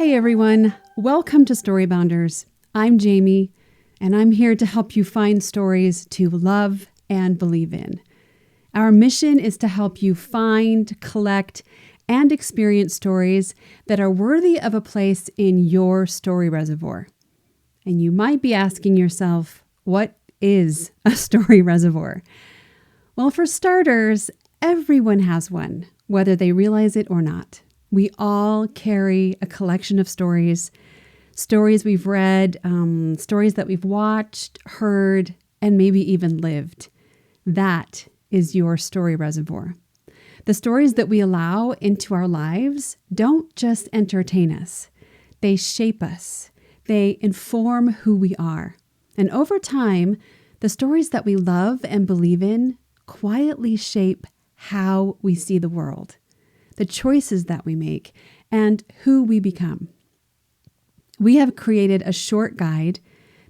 Hey everyone, welcome to Storybounders. I'm Jamie, and I'm here to help you find stories to love and believe in. Our mission is to help you find, collect, and experience stories that are worthy of a place in your story reservoir. And you might be asking yourself, what is a story reservoir? Well, for starters, everyone has one, whether they realize it or not. We all carry a collection of stories we've read, stories that we've watched, heard, and maybe even lived. That is your story reservoir. The stories that we allow into our lives don't just entertain us. They shape us. They inform who we are. And over time, the stories that we love and believe in quietly shape how we see the world, the choices that we make, and who we become. We have created a short guide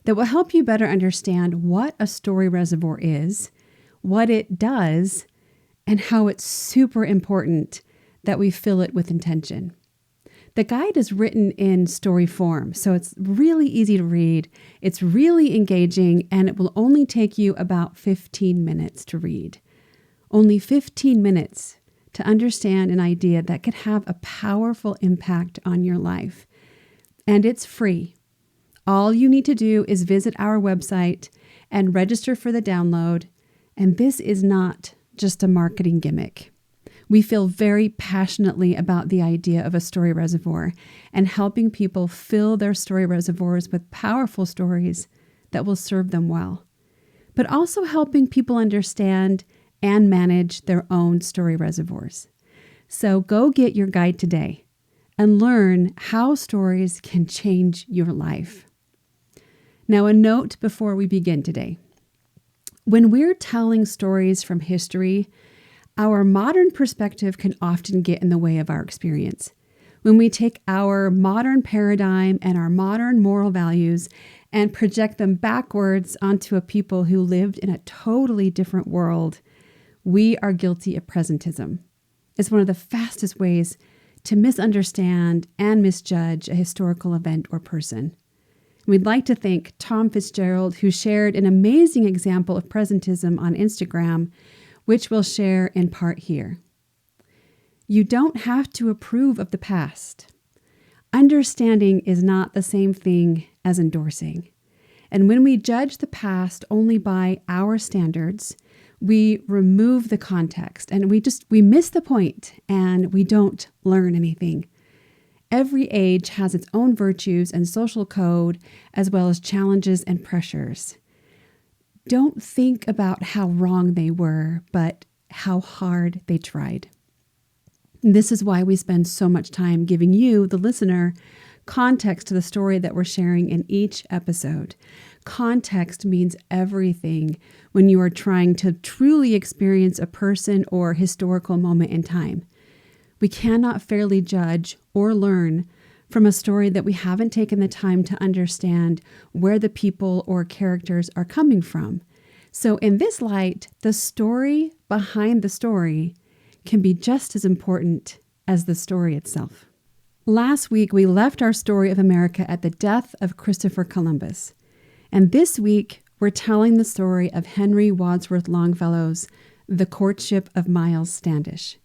that will help you better understand what a story reservoir is, what it does, and how it's super important that we fill it with intention. The guide is written in story form, so it's really easy to read, it's really engaging, and it will only take you about 15 minutes to read. Only 15 minutes to understand an idea that could have a powerful impact on your life. And it's free. All you need to do is visit our website and register for the download. And this is not just a marketing gimmick. We feel very passionately about the idea of a story reservoir and helping people fill their story reservoirs with powerful stories that will serve them well, but also helping people understand and manage their own story reservoirs. So go get your guide today and learn how stories can change your life. Now, a note before we begin today. When we're telling stories from history, our modern perspective can often get in the way of our experience. When we take our modern paradigm and our modern moral values and project them backwards onto a people who lived in a totally different world, we are guilty of presentism. It's one of the fastest ways to misunderstand and misjudge a historical event or person. We'd like to thank Tom Fitzgerald, who shared an amazing example of presentism on Instagram, which we'll share in part here. You don't have to approve of the past. Understanding is not the same thing as endorsing. And when we judge the past only by our standards, we remove the context and we miss the point and we don't learn anything. Every age has its own virtues and social code, as well as challenges and pressures. Don't think about how wrong they were, but how hard they tried. This is why we spend so much time giving you, the listener, context to the story that we're sharing in each episode. Context means everything when you are trying to truly experience a person or historical moment in time. We cannot fairly judge or learn from a story that we haven't taken the time to understand where the people or characters are coming from. So in this light, the story behind the story can be just as important as the story itself. Last week, we left our story of America at the death of Christopher Columbus. And this week, we're telling the story of Henry Wadsworth Longfellow's The Courtship of Miles Standish,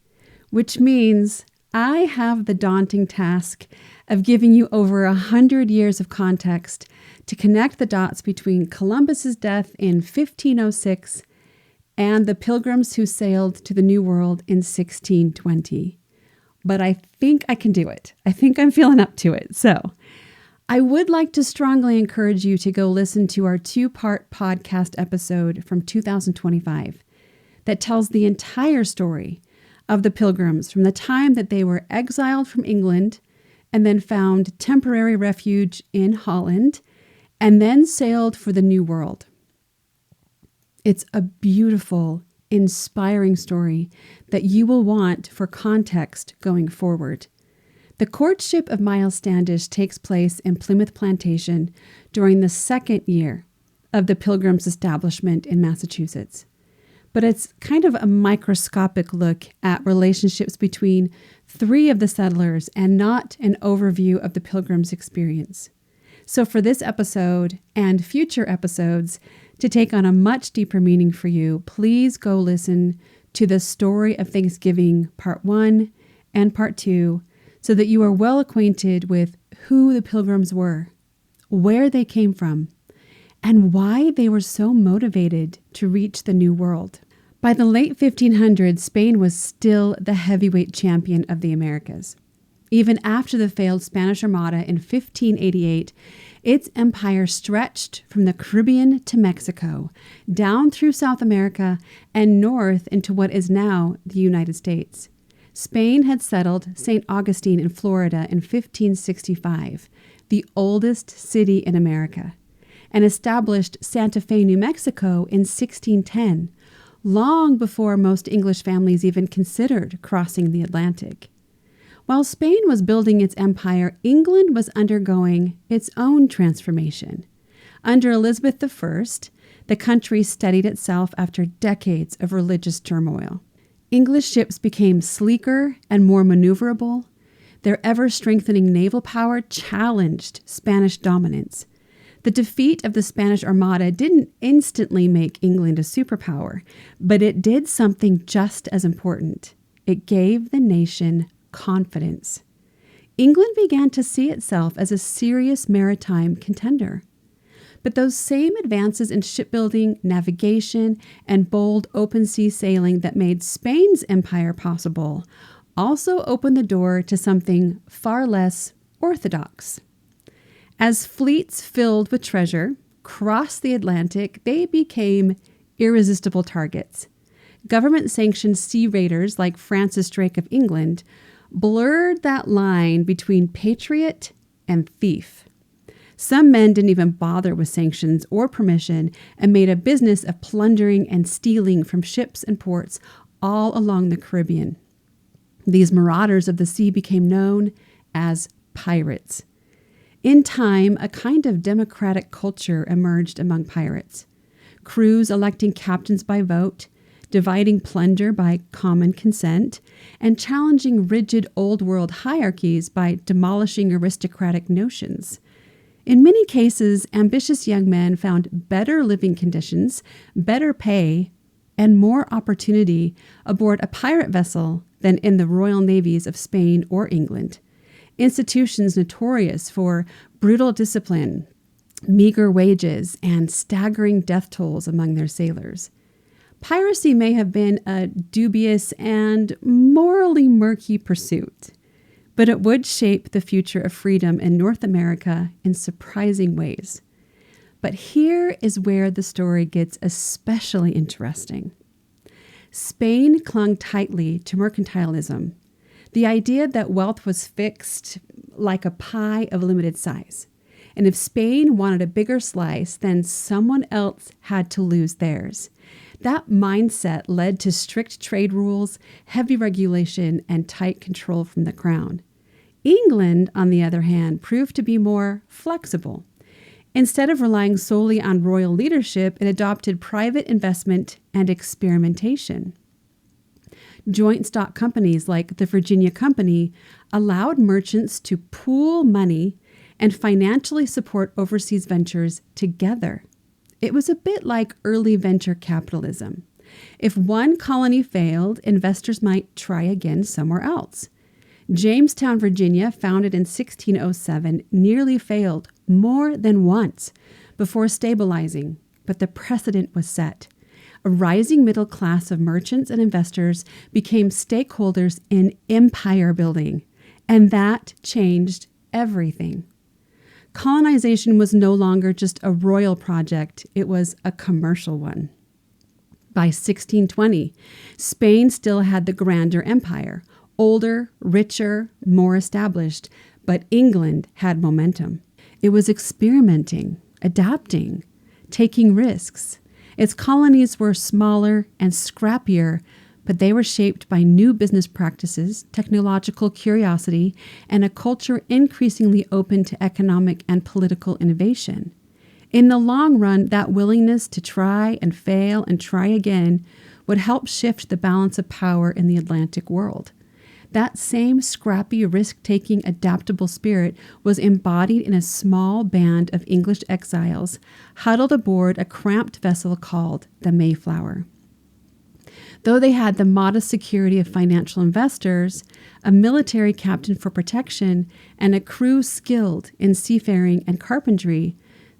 which means I have the daunting task of giving you over 100 years of context to connect the dots between Columbus's death in 1506 and the pilgrims who sailed to the New World in 1620. But I think I can do it. I think I'm feeling up to it. So I would like to strongly encourage you to go listen to our 2-part podcast episode from 2025 that tells the entire story of the pilgrims from the time that they were exiled from England and then found temporary refuge in Holland and then sailed for the New World. It's a beautiful, inspiring story that you will want for context going forward. The Courtship of Miles Standish takes place in Plymouth Plantation during the second year of the Pilgrims' establishment in Massachusetts. but it's kind of a microscopic look at relationships between three of the settlers and not an overview of the Pilgrims' experience. So for this episode and future episodes, to take on a much deeper meaning for you, please go listen to the Story of Thanksgiving Part 1 and Part 2 so that you are well acquainted with who the Pilgrims were, where they came from, and why they were so motivated to reach the New World. By the late 1500s, Spain was still the heavyweight champion of the Americas. Even after the failed Spanish Armada in 1588, its empire stretched from the Caribbean to Mexico, down through South America, and north into what is now the United States. Spain had settled St. Augustine in Florida in 1565, the oldest city in America, and established Santa Fe, New Mexico in 1610, long before most English families even considered crossing the Atlantic. While Spain was building its empire, England was undergoing its own transformation. Under Elizabeth I, the country steadied itself after decades of religious turmoil. English ships became sleeker and more maneuverable. Their ever-strengthening naval power challenged Spanish dominance. The defeat of the Spanish Armada didn't instantly make England a superpower, but it did something just as important. It gave the nation confidence. England began to see itself as a serious maritime contender. But those same advances in shipbuilding, navigation, and bold open sea sailing that made Spain's empire possible also opened the door to something far less orthodox. As fleets filled with treasure crossed the Atlantic, they became irresistible targets. Government-sanctioned sea raiders like Francis Drake of England blurred that line between patriot and thief. Some men didn't even bother with sanctions or permission and made a business of plundering and stealing from ships and ports all along the Caribbean. These marauders of the sea became known as pirates. In time, a kind of democratic culture emerged among pirates. Crews electing captains by vote, dividing plunder by common consent, and challenging rigid old world hierarchies by demolishing aristocratic notions. In many cases, ambitious young men found better living conditions, better pay, and more opportunity aboard a pirate vessel than in the royal navies of Spain or England. Institutions notorious for brutal discipline, meager wages, and staggering death tolls among their sailors. Piracy may have been a dubious and morally murky pursuit, but it would shape the future of freedom in North America in surprising ways. But here is where the story gets especially interesting. Spain clung tightly to mercantilism, the idea that wealth was fixed like a pie of limited size. And if Spain wanted a bigger slice, then someone else had to lose theirs. That mindset led to strict trade rules, heavy regulation, and tight control from the crown. England, on the other hand, proved to be more flexible. Instead of relying solely on royal leadership, it adopted private investment and experimentation. Joint stock companies like the Virginia Company allowed merchants to pool money and financially support overseas ventures together. It was a bit like early venture capitalism. If one colony failed, investors might try again somewhere else. Jamestown, Virginia, founded in 1607, nearly failed more than once before stabilizing, but the precedent was set. A rising middle class of merchants and investors became stakeholders in empire building, and that changed everything. Colonization was no longer just a royal project, it was a commercial one. By 1620, Spain still had the grander empire, older, richer, more established, but England had momentum. It was experimenting, adapting, taking risks. Its colonies were smaller and scrappier, but they were shaped by new business practices, technological curiosity, and a culture increasingly open to economic and political innovation. In the long run, that willingness to try and fail and try again would help shift the balance of power in the Atlantic world. That same scrappy, risk-taking, adaptable spirit was embodied in a small band of English exiles huddled aboard a cramped vessel called the Mayflower. Though they had the modest security of financial investors, a military captain for protection, and a crew skilled in seafaring and carpentry,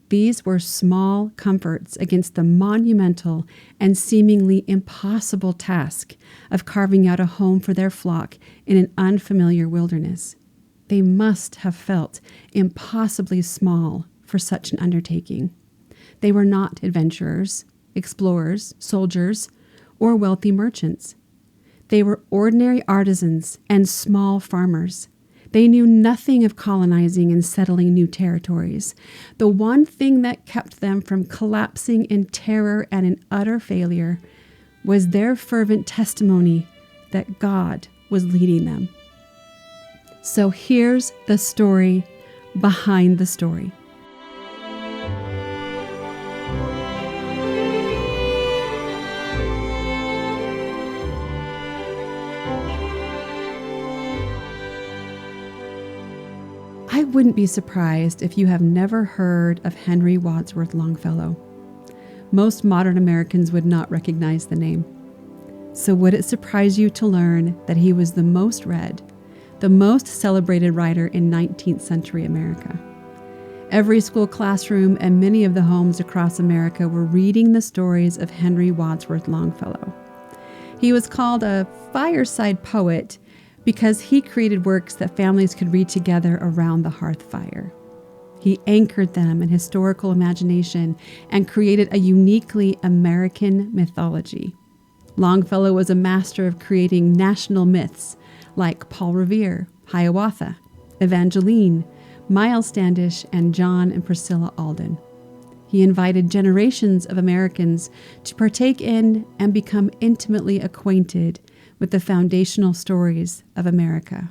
these were small comforts against the monumental and seemingly impossible task of carving out a home for their flock in an unfamiliar wilderness. They must have felt impossibly small for such an undertaking. They were not adventurers, explorers, soldiers, or wealthy merchants. They were ordinary artisans and small farmers. They knew nothing of colonizing and settling new territories. The one thing that kept them from collapsing in terror and in utter failure was their fervent testimony that God was leading them. So here's the story behind the story. I wouldn't be surprised if you have never heard of Henry Wadsworth Longfellow. Most modern Americans would not recognize the name. So would it surprise you to learn that he was the most read, the most celebrated writer in 19th century America? Every school classroom and many of the homes across America were reading the stories of Henry Wadsworth Longfellow. He was called a fireside poet because he created works that families could read together around the hearth fire. He anchored them in historical imagination and created a uniquely American mythology. Longfellow was a master of creating national myths like Paul Revere, Hiawatha, Evangeline, Miles Standish, and John and Priscilla Alden. He invited generations of Americans to partake in and become intimately acquainted with the foundational stories of America.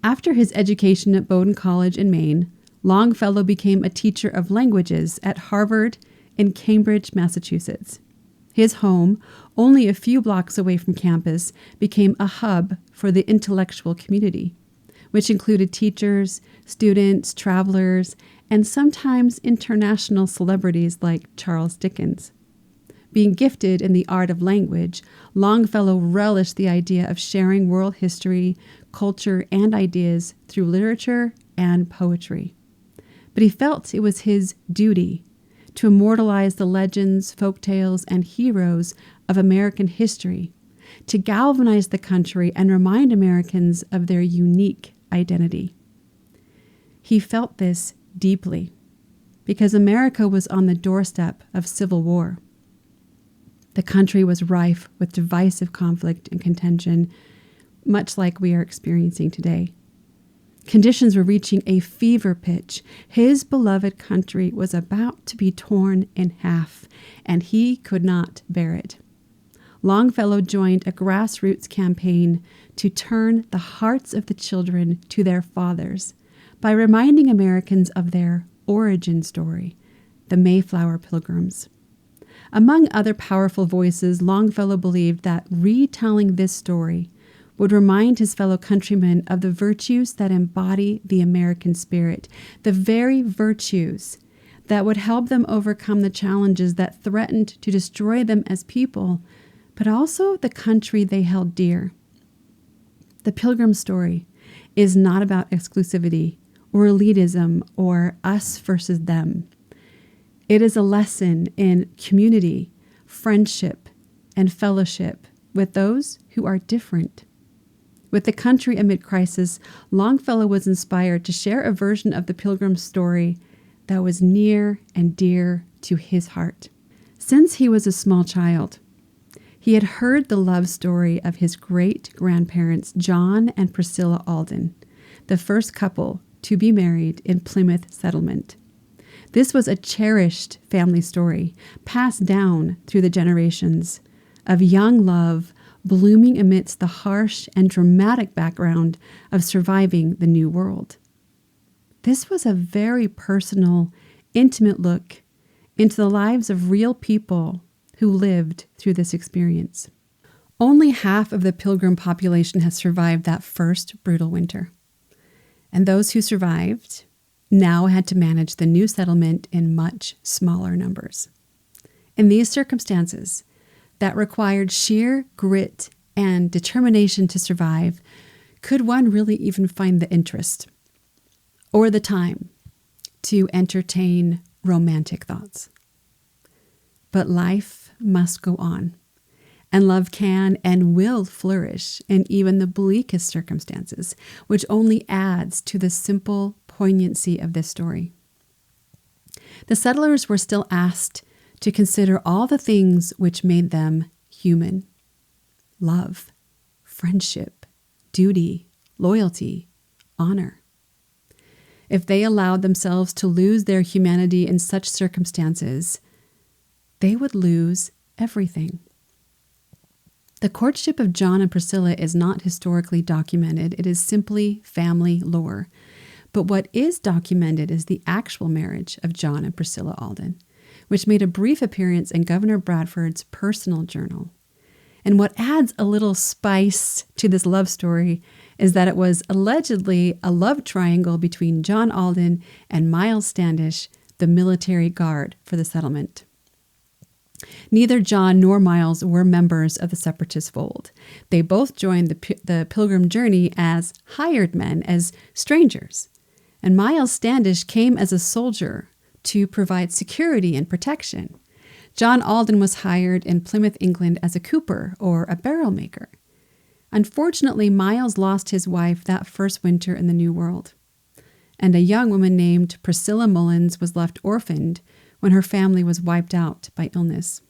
After his education at Bowdoin College in Maine, Longfellow became a teacher of languages at Harvard in Cambridge, Massachusetts. His home, only a few blocks away from campus, became a hub for the intellectual community, which included teachers, students, travelers, and sometimes international celebrities like Charles Dickens. Being gifted in the art of language, Longfellow relished the idea of sharing world history, culture, and ideas through literature and poetry. But he felt it was his duty to immortalize the legends, folktales, and heroes of American history, to galvanize the country and remind Americans of their unique identity. He felt this deeply because America was on the doorstep of civil war. The country was rife with divisive conflict and contention, much like we are experiencing today. Conditions were reaching a fever pitch. His beloved country was about to be torn in half, and he could not bear it. Longfellow joined a grassroots campaign to turn the hearts of the children to their fathers by reminding Americans of their origin story, the Mayflower Pilgrims. Among other powerful voices, Longfellow believed that retelling this story would remind his fellow countrymen of the virtues that embody the American spirit, the very virtues that would help them overcome the challenges that threatened to destroy them as people, but also the country they held dear. The Pilgrim story is not about exclusivity or elitism or us versus them. It is a lesson in community, friendship, and fellowship with those who are different. With the country amid crisis, Longfellow was inspired to share a version of the Pilgrim story that was near and dear to his heart. Since he was a small child, he had heard the love story of his great-grandparents, John and Priscilla Alden, the first couple to be married in Plymouth settlement. This was a cherished family story, passed down through the generations, of young love blooming amidst the harsh and dramatic background of surviving the New World. This was a very personal, intimate look into the lives of real people who lived through this experience. Only half of the Pilgrim population has survived that first brutal winter. And those who survived now had to manage the new settlement in much smaller numbers. In these circumstances, that required sheer grit and determination to survive, could one really even find the interest or the time to entertain romantic thoughts? But life must go on, and love can and will flourish in even the bleakest circumstances, which only adds to the simple poignancy of this story. The settlers were still asked to consider all the things which made them human: love, friendship, duty, loyalty, honor. If they allowed themselves to lose their humanity in such circumstances, they would lose everything. The courtship of John and Priscilla is not historically documented. It is simply family lore. But what is documented is the actual marriage of John and Priscilla Alden, which made a brief appearance in Governor Bradford's personal journal. And what adds a little spice to this love story is that it was allegedly a love triangle between John Alden and Miles Standish, the military guard for the settlement. Neither John nor Miles were members of the separatist fold. They both joined the Pilgrim journey as hired men, as strangers. And Miles Standish came as a soldier to provide security and protection. John Alden was hired in Plymouth, England as a cooper or a barrel maker. Unfortunately, Miles lost his wife that first winter in the New World. And a young woman named Priscilla Mullins was left orphaned when her family was wiped out by illness.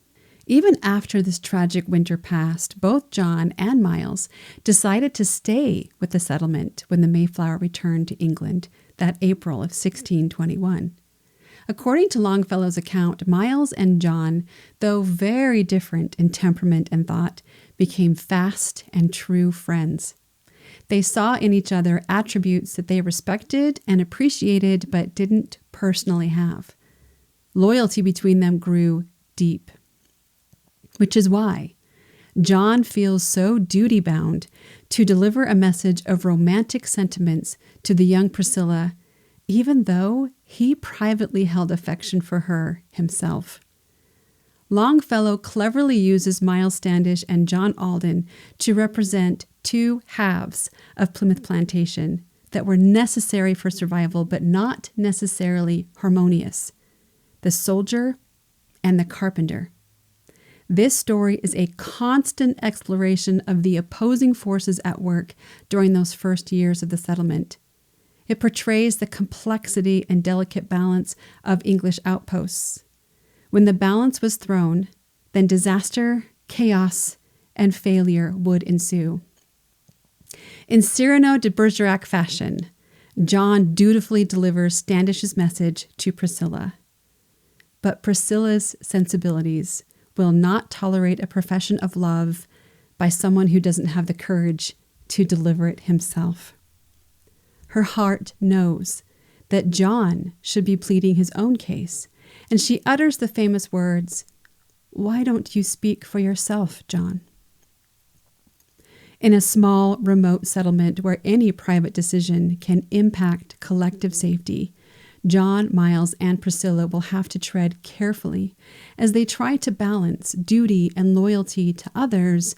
Even after this tragic winter passed, both John and Miles decided to stay with the settlement when the Mayflower returned to England that April of 1621. According to Longfellow's account, Miles and John, though very different in temperament and thought, became fast and true friends. They saw in each other attributes that they respected and appreciated but didn't personally have. Loyalty between them grew deep, which is why John feels so duty-bound to deliver a message of romantic sentiments to the young Priscilla, even though he privately held affection for her himself. Longfellow cleverly uses Miles Standish and John Alden to represent two halves of Plymouth Plantation that were necessary for survival but not necessarily harmonious: the soldier and the carpenter. This story is a constant exploration of the opposing forces at work during those first years of the settlement. It portrays the complexity and delicate balance of English outposts. When the balance was thrown, then disaster, chaos, and failure would ensue. In Cyrano de Bergerac fashion, John dutifully delivers Standish's message to Priscilla. But Priscilla's sensibilities will not tolerate a profession of love by someone who doesn't have the courage to deliver it himself. Her heart knows that John should be pleading his own case, and she utters the famous words, "Why don't you speak for yourself, John?" In a small, remote settlement where any private decision can impact collective safety, John, Miles, and Priscilla will have to tread carefully as they try to balance duty and loyalty to others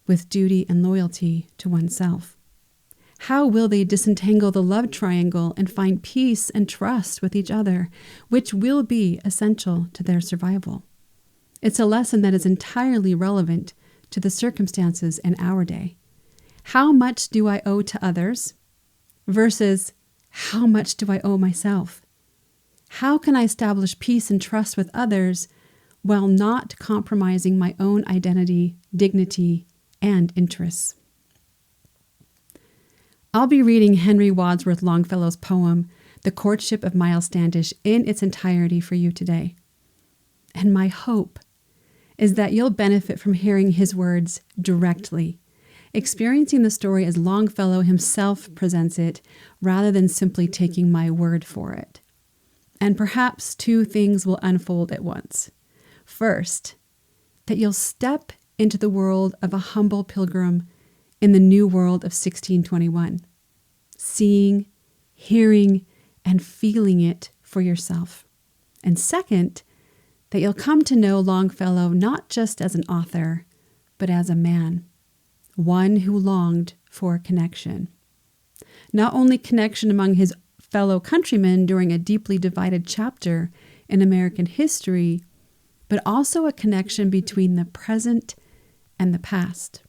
with duty and loyalty to oneself. How will they disentangle the love triangle and find peace and trust with each other, which will be essential to their survival? It's a lesson that is entirely relevant to the circumstances in our day. How much do I owe to others versus how much do I owe myself? How can I establish peace and trust with others while not compromising my own identity, dignity, and interests? I'll be reading Henry Wadsworth Longfellow's poem, The Courtship of Miles Standish, in its entirety for you today. And my hope is that you'll benefit from hearing his words directly, experiencing the story as Longfellow himself presents it, rather than simply taking my word for it. And perhaps two things will unfold at once. First, that you'll step into the world of a humble pilgrim in the new world of 1621, seeing, hearing, and feeling it for yourself. And second, that you'll come to know Longfellow not just as an author, but as a man, one who longed for connection. Not only connection among his fellow countrymen during a deeply divided chapter in American history, but also a connection between the present and the past.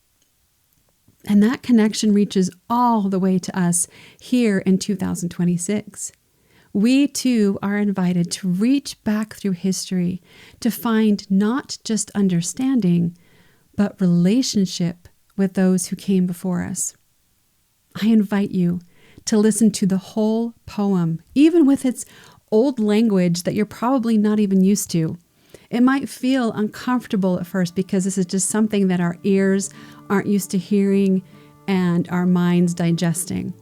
And that connection reaches all the way to us here in 2026. We too are invited to reach back through history to find not just understanding, but relationship with those who came before us. I invite you to listen to the whole poem, even with its old language that you're probably not even used to. It might feel uncomfortable at first because this is just something that our ears aren't used to hearing and our minds digesting.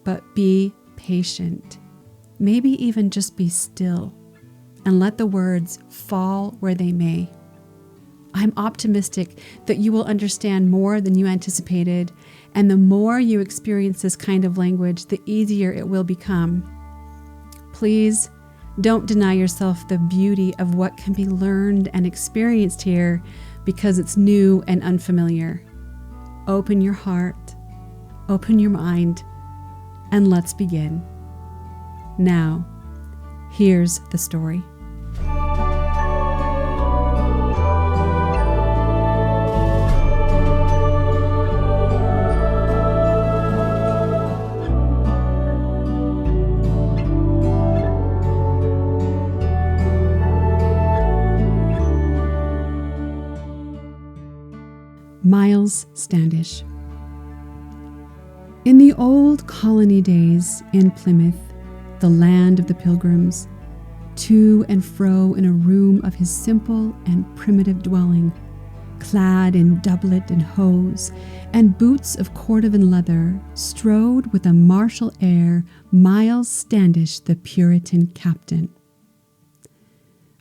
But be patient. Maybe even just be still and let the words fall where they may. I'm optimistic that you will understand more than you anticipated, and the more you experience this kind of language, the easier it will become. Please don't deny yourself the beauty of what can be learned and experienced here because it's new and unfamiliar. Open your heart, open your mind, and let's begin. Now, here's the story. Miles Standish. In the old colony days in Plymouth, the land of the pilgrims, to and fro in a room of his simple and primitive dwelling, clad in doublet and hose, and boots of cordovan leather, strode with a martial air Miles Standish, the Puritan captain.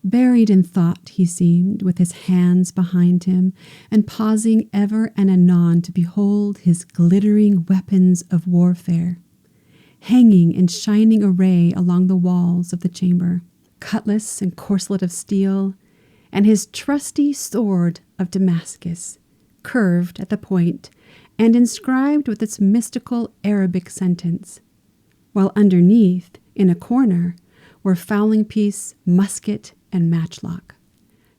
Buried in thought he seemed, with his hands behind him, and pausing ever and anon to behold his glittering weapons of warfare, hanging in shining array along the walls of the chamber, cutlass and corselet of steel, and his trusty sword of Damascus, curved at the point and inscribed with its mystical Arabic sentence, while underneath, in a corner, were fowling piece, musket, and matchlock.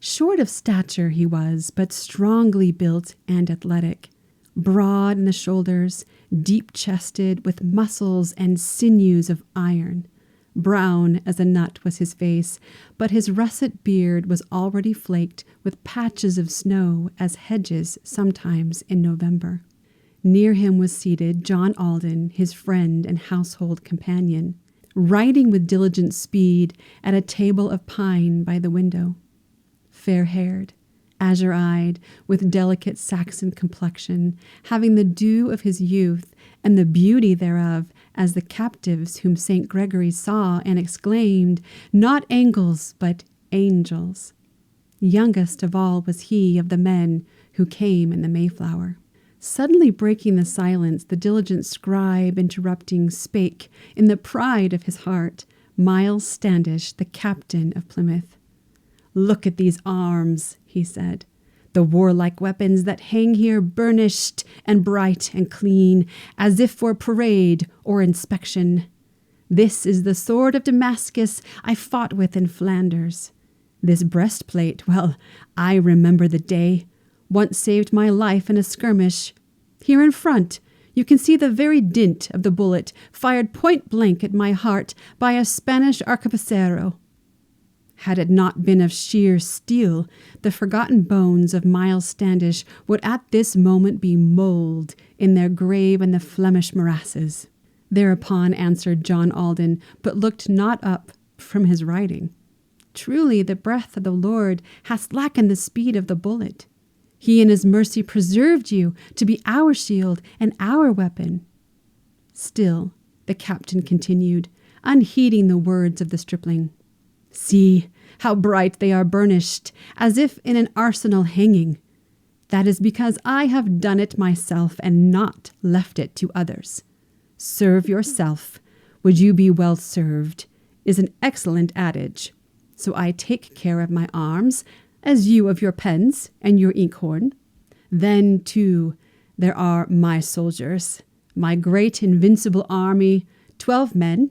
Short of stature he was, but strongly built and athletic, broad in the shoulders, deep-chested, with muscles and sinews of iron. Brown as a nut was his face, but his russet beard was already flaked with patches of snow as hedges sometimes in November. Near him was seated John Alden, his friend and household companion, writing with diligent speed at a table of pine by the window. Fair-haired, azure-eyed, with delicate Saxon complexion, having the dew of his youth and the beauty thereof, as the captives whom St. Gregory saw and exclaimed, "Not angels, but angels." Youngest of all was he of the men who came in the Mayflower. Suddenly breaking the silence, the diligent scribe interrupting spake, in the pride of his heart, Miles Standish, the captain of Plymouth. "Look at these arms," he said, "the warlike weapons that hang here burnished and bright and clean, as if for parade or inspection. This is the sword of Damascus I fought with in Flanders. This breastplate, well, I remember the day, once saved my life in a skirmish. Here in front, you can see the very dint of the bullet fired point blank at my heart by a Spanish arquebusero. Had it not been of sheer steel, the forgotten bones of Miles Standish would at this moment be mould in their grave in the Flemish morasses." Thereupon answered John Alden, but looked not up from his writing. "Truly the breath of the Lord hath slackened the speed of the bullet. He in his mercy preserved you to be our shield and our weapon." Still, the captain continued, unheeding the words of the stripling, "See, how bright they are burnished, as if in an arsenal hanging. That is because I have done it myself and not left it to others. Serve yourself, would you be well served, is an excellent adage. So I take care of my arms, as you of your pens and your inkhorn. Then, too, there are my soldiers, my great invincible army, 12 men,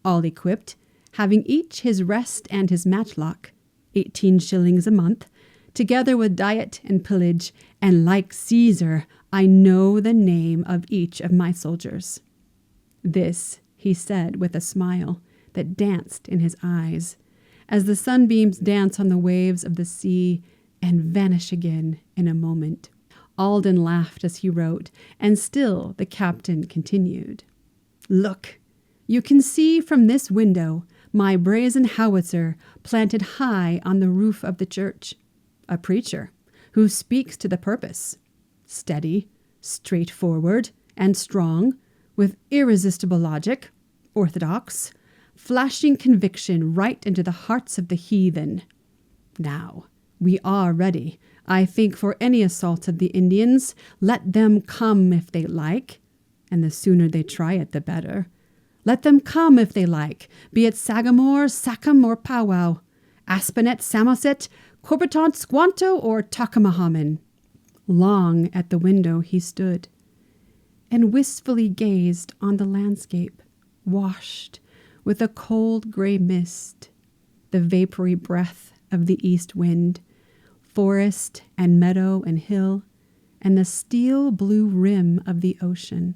all equipped, having each his rest and his matchlock, 18 shillings a month, together with diet and pillage, and like Caesar, I know the name of each of my soldiers. This he said with a smile that danced in his eyes, as the sunbeams dance on the waves of the sea and vanish again in a moment. Alden laughed as he wrote, and still the captain continued. Look, you can see from this window my brazen howitzer planted high on the roof of the church. A preacher who speaks to the purpose, steady, straightforward, and strong, with irresistible logic, orthodox, flashing conviction right into the hearts of the heathen. Now, we are ready, I think, for any assault of the Indians. Let them come if they like, and the sooner they try it, the better. Let them come if they like, be it Sagamore, Sachem, or Powwow, Aspinet, Samoset, Corbitant, Squanto, or Takamahaman. Long at the window he stood, and wistfully gazed on the landscape, washed with a cold gray mist, the vapory breath of the east wind, forest and meadow and hill, and the steel blue rim of the ocean,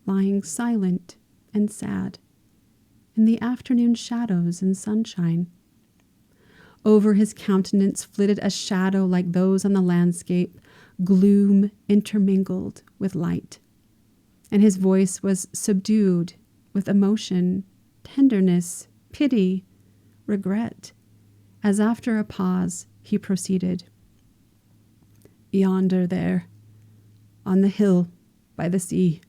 lying silent and sad in the afternoon shadows and sunshine. Over his countenance flitted a shadow like those on the landscape, gloom intermingled with light, and his voice was subdued with emotion, tenderness, pity, regret, as after a pause he proceeded. Yonder there, on the hill by the sea,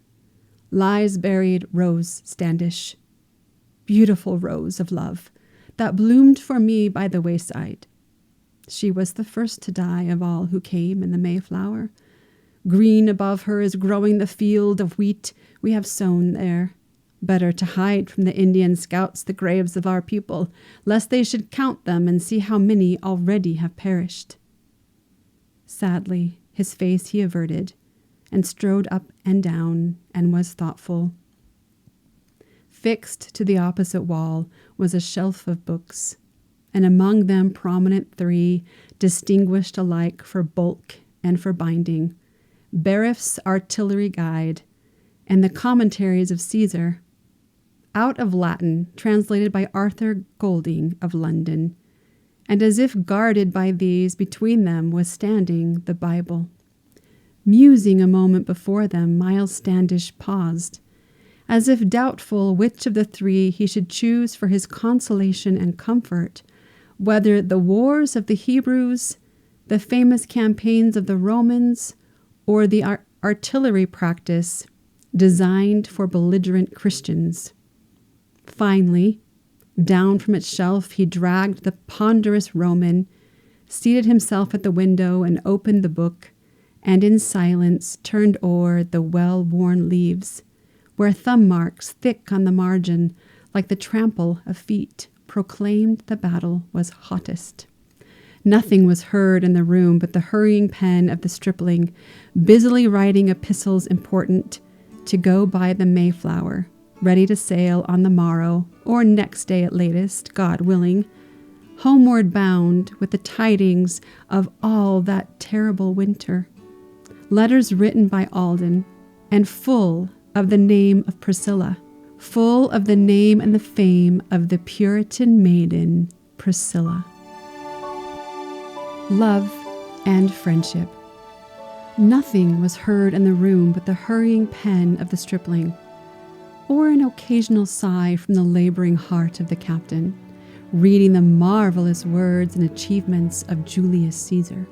lies buried Rose Standish, beautiful rose of love, that bloomed for me by the wayside. She was the first to die of all who came in the Mayflower. Green above her is growing the field of wheat we have sown there. Better to hide from the Indian scouts the graves of our people, lest they should count them and see how many already have perished. Sadly, his face he averted, and strode up and down, and was thoughtful. Fixed to the opposite wall was a shelf of books, and among them prominent 3, distinguished alike for bulk and for binding, Bariff's Artillery Guide, and the commentaries of Caesar, out of Latin, translated by Arthur Golding of London, and as if guarded by these, between them was standing the Bible. Musing a moment before them, Miles Standish paused, as if doubtful which of the 3 he should choose for his consolation and comfort, whether the wars of the Hebrews, the famous campaigns of the Romans, or the artillery practice designed for belligerent Christians. Finally, down from its shelf he dragged the ponderous Roman, seated himself at the window and opened the book, and in silence turned o'er the well-worn leaves, where thumb marks thick on the margin, like the trample of feet, proclaimed the battle was hottest. Nothing was heard in the room but the hurrying pen of the stripling, busily writing epistles important to go by the Mayflower, ready to sail on the morrow, or next day at latest, God willing, homeward bound with the tidings of all that terrible winter. Letters written by Alden, and full of the name of Priscilla, full of the name and the fame of the Puritan maiden, Priscilla. Love and friendship. Nothing was heard in the room but the hurrying pen of the stripling, or an occasional sigh from the laboring heart of the captain, reading the marvelous words and achievements of Julius Caesar.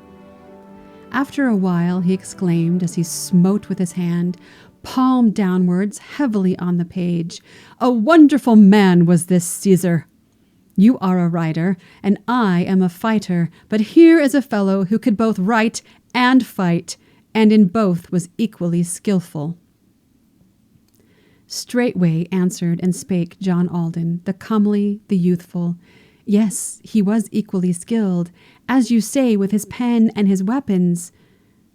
After a while he exclaimed as he smote with his hand, palm downwards, heavily on the page, "A wonderful man was this Caesar! You are a writer, and I am a fighter, but here is a fellow who could both write and fight, and in both was equally skillful. Straightway answered and spake John Alden, the comely, the youthful. Yes, he was equally skilled, as you say, with his pen and his weapons.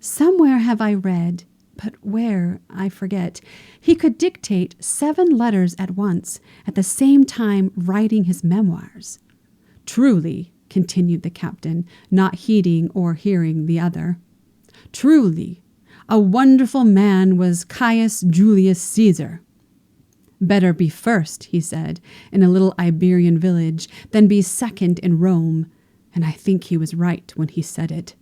Somewhere have I read, but where, I forget, he could dictate 7 letters at once, at the same time writing his memoirs. Truly, continued the captain, not heeding or hearing the other, truly, a wonderful man was Caius Julius Caesar. Better be first, he said, in a little Iberian village, than be second in Rome, and I think he was right when he said it.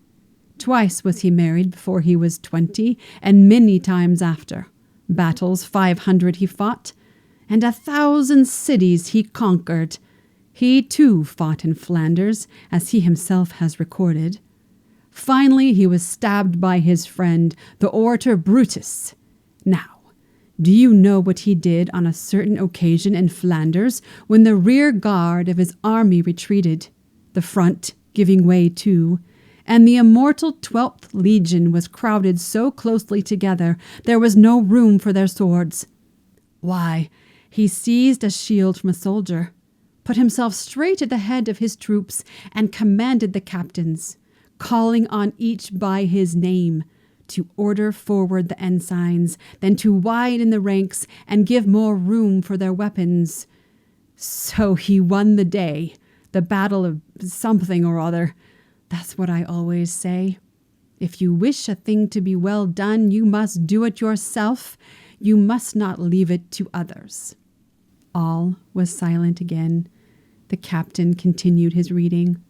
Twice was he married before he was 20, and many times after. Battles 500 he fought, and 1,000 cities he conquered. He, too, fought in Flanders, as he himself has recorded. Finally, he was stabbed by his friend, the orator Brutus. Now, do you know what he did on a certain occasion in Flanders, when the rear guard of his army retreated, the front giving way too, and the immortal 12th Legion was crowded so closely together there was no room for their swords? Why, he seized a shield from a soldier, put himself straight at the head of his troops, and commanded the captains, calling on each by his name, to order forward the ensigns, then to widen the ranks and give more room for their weapons. So he won the day, the battle of something or other. That's what I always say. If you wish a thing to be well done, you must do it yourself. You must not leave it to others. All was silent again. The captain continued his reading.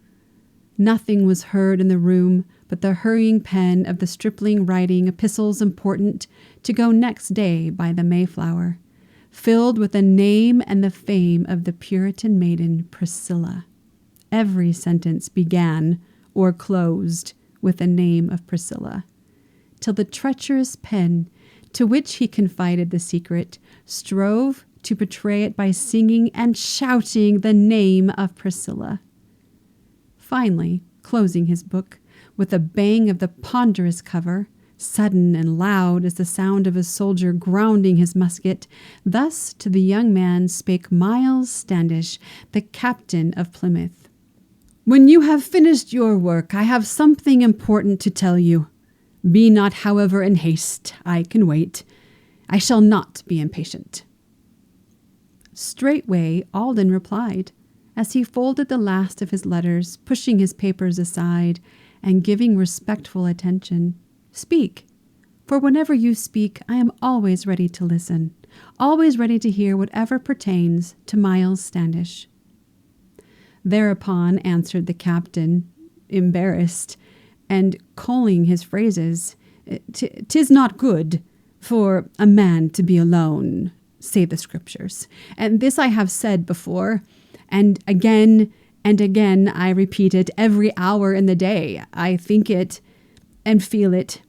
Nothing was heard in the room but the hurrying pen of the stripling writing epistles important to go next day by the Mayflower, filled with the name and the fame of the Puritan maiden Priscilla. Every sentence began or closed with the name of Priscilla, till the treacherous pen, to which he confided the secret, strove to betray it by singing and shouting the name of Priscilla. Finally, closing his book, with a bang of the ponderous cover, sudden and loud as the sound of a soldier grounding his musket, thus to the young man spake Miles Standish, the captain of Plymouth. When you have finished your work, I have something important to tell you. Be not, however, in haste. I can wait. I shall not be impatient. Straightway Alden replied, as he folded the last of his letters, pushing his papers aside, and giving respectful attention. Speak, for whenever you speak, I am always ready to listen, always ready to hear whatever pertains to Miles Standish. Thereupon answered the captain, embarrassed, and culling his phrases, "'Tis not good for a man to be alone, say the scriptures. And this I have said before, and again I repeat it every hour in the day. I think it, and feel it,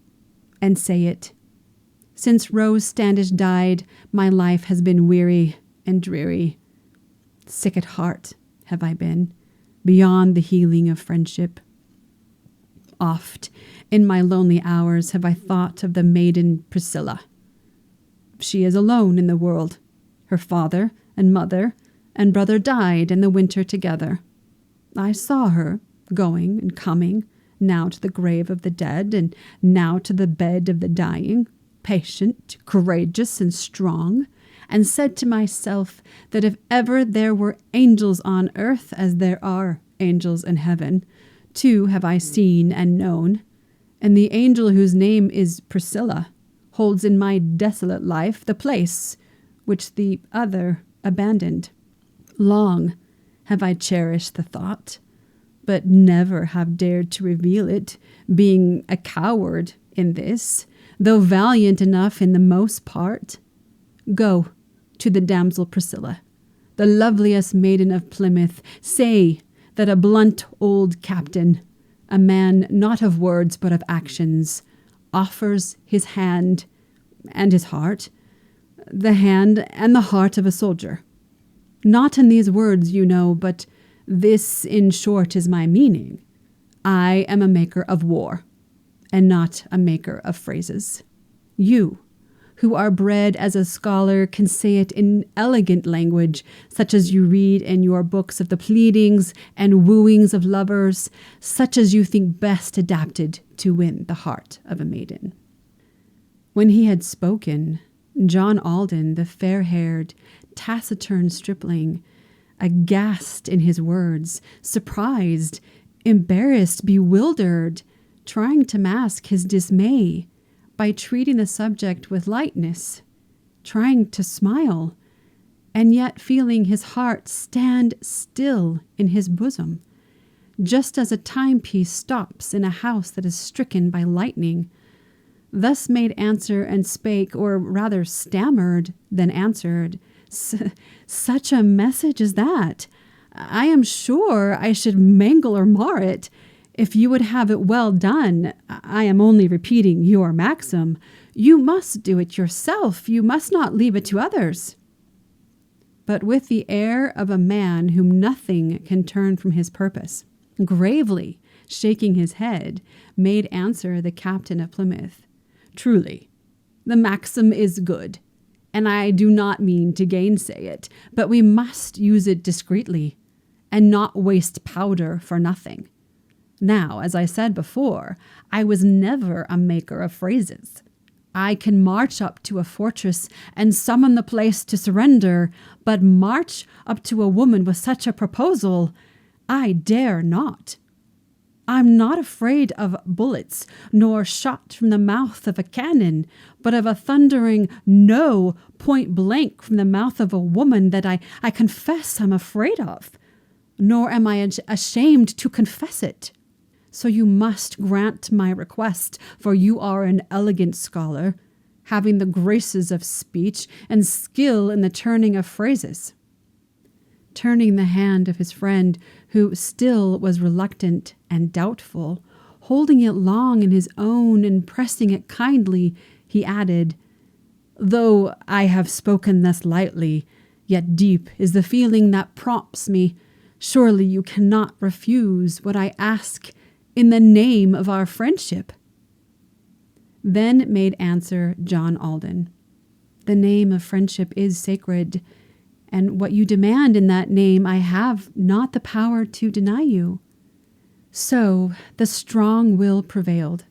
and say it. Since Rose Standish died, my life has been weary and dreary. Sick at heart have I been, beyond the healing of friendship. Oft, in my lonely hours, have I thought of the maiden Priscilla. She is alone in the world. Her father and mother and brother died in the winter together. I saw her going and coming, now to the grave of the dead, and now to the bed of the dying, patient, courageous, and strong, and said to myself that if ever there were angels on earth as there are angels in heaven, 2 have I seen and known, and the angel whose name is Priscilla holds in my desolate life the place which the other abandoned. Long have I cherished the thought, but never have dared to reveal it, being a coward in this, though valiant enough in the most part. Go to the damsel Priscilla, the loveliest maiden of Plymouth. Say that a blunt old captain, a man not of words but of actions, offers his hand and his heart, the hand and the heart of a soldier. Not in these words, you know, but This, in short, is my meaning. I am a maker of war, and not a maker of phrases. You, who are bred as a scholar, can say it in elegant language, such as you read in your books of the pleadings and wooings of lovers, such as you think best adapted to win the heart of a maiden. When he had spoken, John Alden, the fair-haired, taciturn stripling, aghast in his words, surprised, embarrassed, bewildered, trying to mask his dismay by treating the subject with lightness, trying to smile, and yet feeling his heart stand still in his bosom, just as a timepiece stops in a house that is stricken by lightning, thus made answer and spake, or rather stammered, then answered, Such a message as that! I am sure I should mangle or mar it. If you would have it well done, I am only repeating your maxim, you must do it yourself, you must not leave it to others. But with the air of a man whom nothing can turn from his purpose, gravely shaking his head, made answer the captain of Plymouth, Truly, the maxim is good, and I do not mean to gainsay it, but we must use it discreetly, and not waste powder for nothing. Now, as I said before, I was never a maker of phrases. I can march up to a fortress and summon the place to surrender, but march up to a woman with such a proposal, I dare not. I'm not afraid of bullets, nor shot from the mouth of a cannon, but of a thundering no point blank from the mouth of a woman that I confess I'm afraid of, nor am I ashamed to confess it. So you must grant my request, for you are an elegant scholar, having the graces of speech and skill in the turning of phrases. Turning the hand of his friend, who still was reluctant and doubtful, holding it long in his own and pressing it kindly, he added, Though I have spoken thus lightly, yet deep is the feeling that prompts me. Surely you cannot refuse what I ask in the name of our friendship. Then made answer John Alden, The name of friendship is sacred, and what you demand in that name I have not the power to deny you. So the strong will prevailed,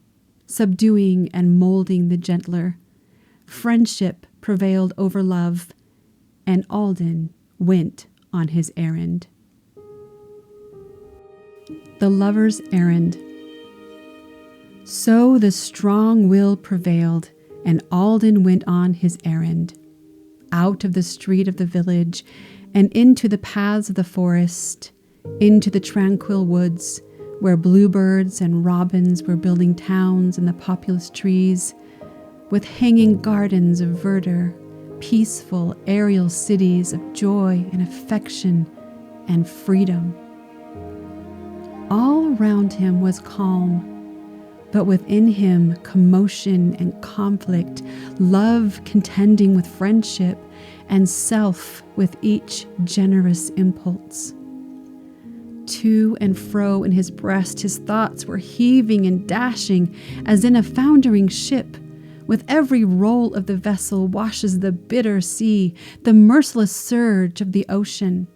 subduing and molding the gentler. Friendship prevailed over love, and Alden went on his errand. The Lover's Errand. So the strong will prevailed, and Alden went on his errand, out of the street of the village, and into the paths of the forest, into the tranquil woods, where bluebirds and robins were building towns in the populous trees, with hanging gardens of verdure, peaceful aerial cities of joy and affection and freedom. All around him was calm, but within him commotion and conflict, love contending with friendship, and self with each generous impulse. To and fro in his breast his thoughts were heaving and dashing as in a foundering ship. With every roll of the vessel washes the bitter sea, the merciless surge of the ocean.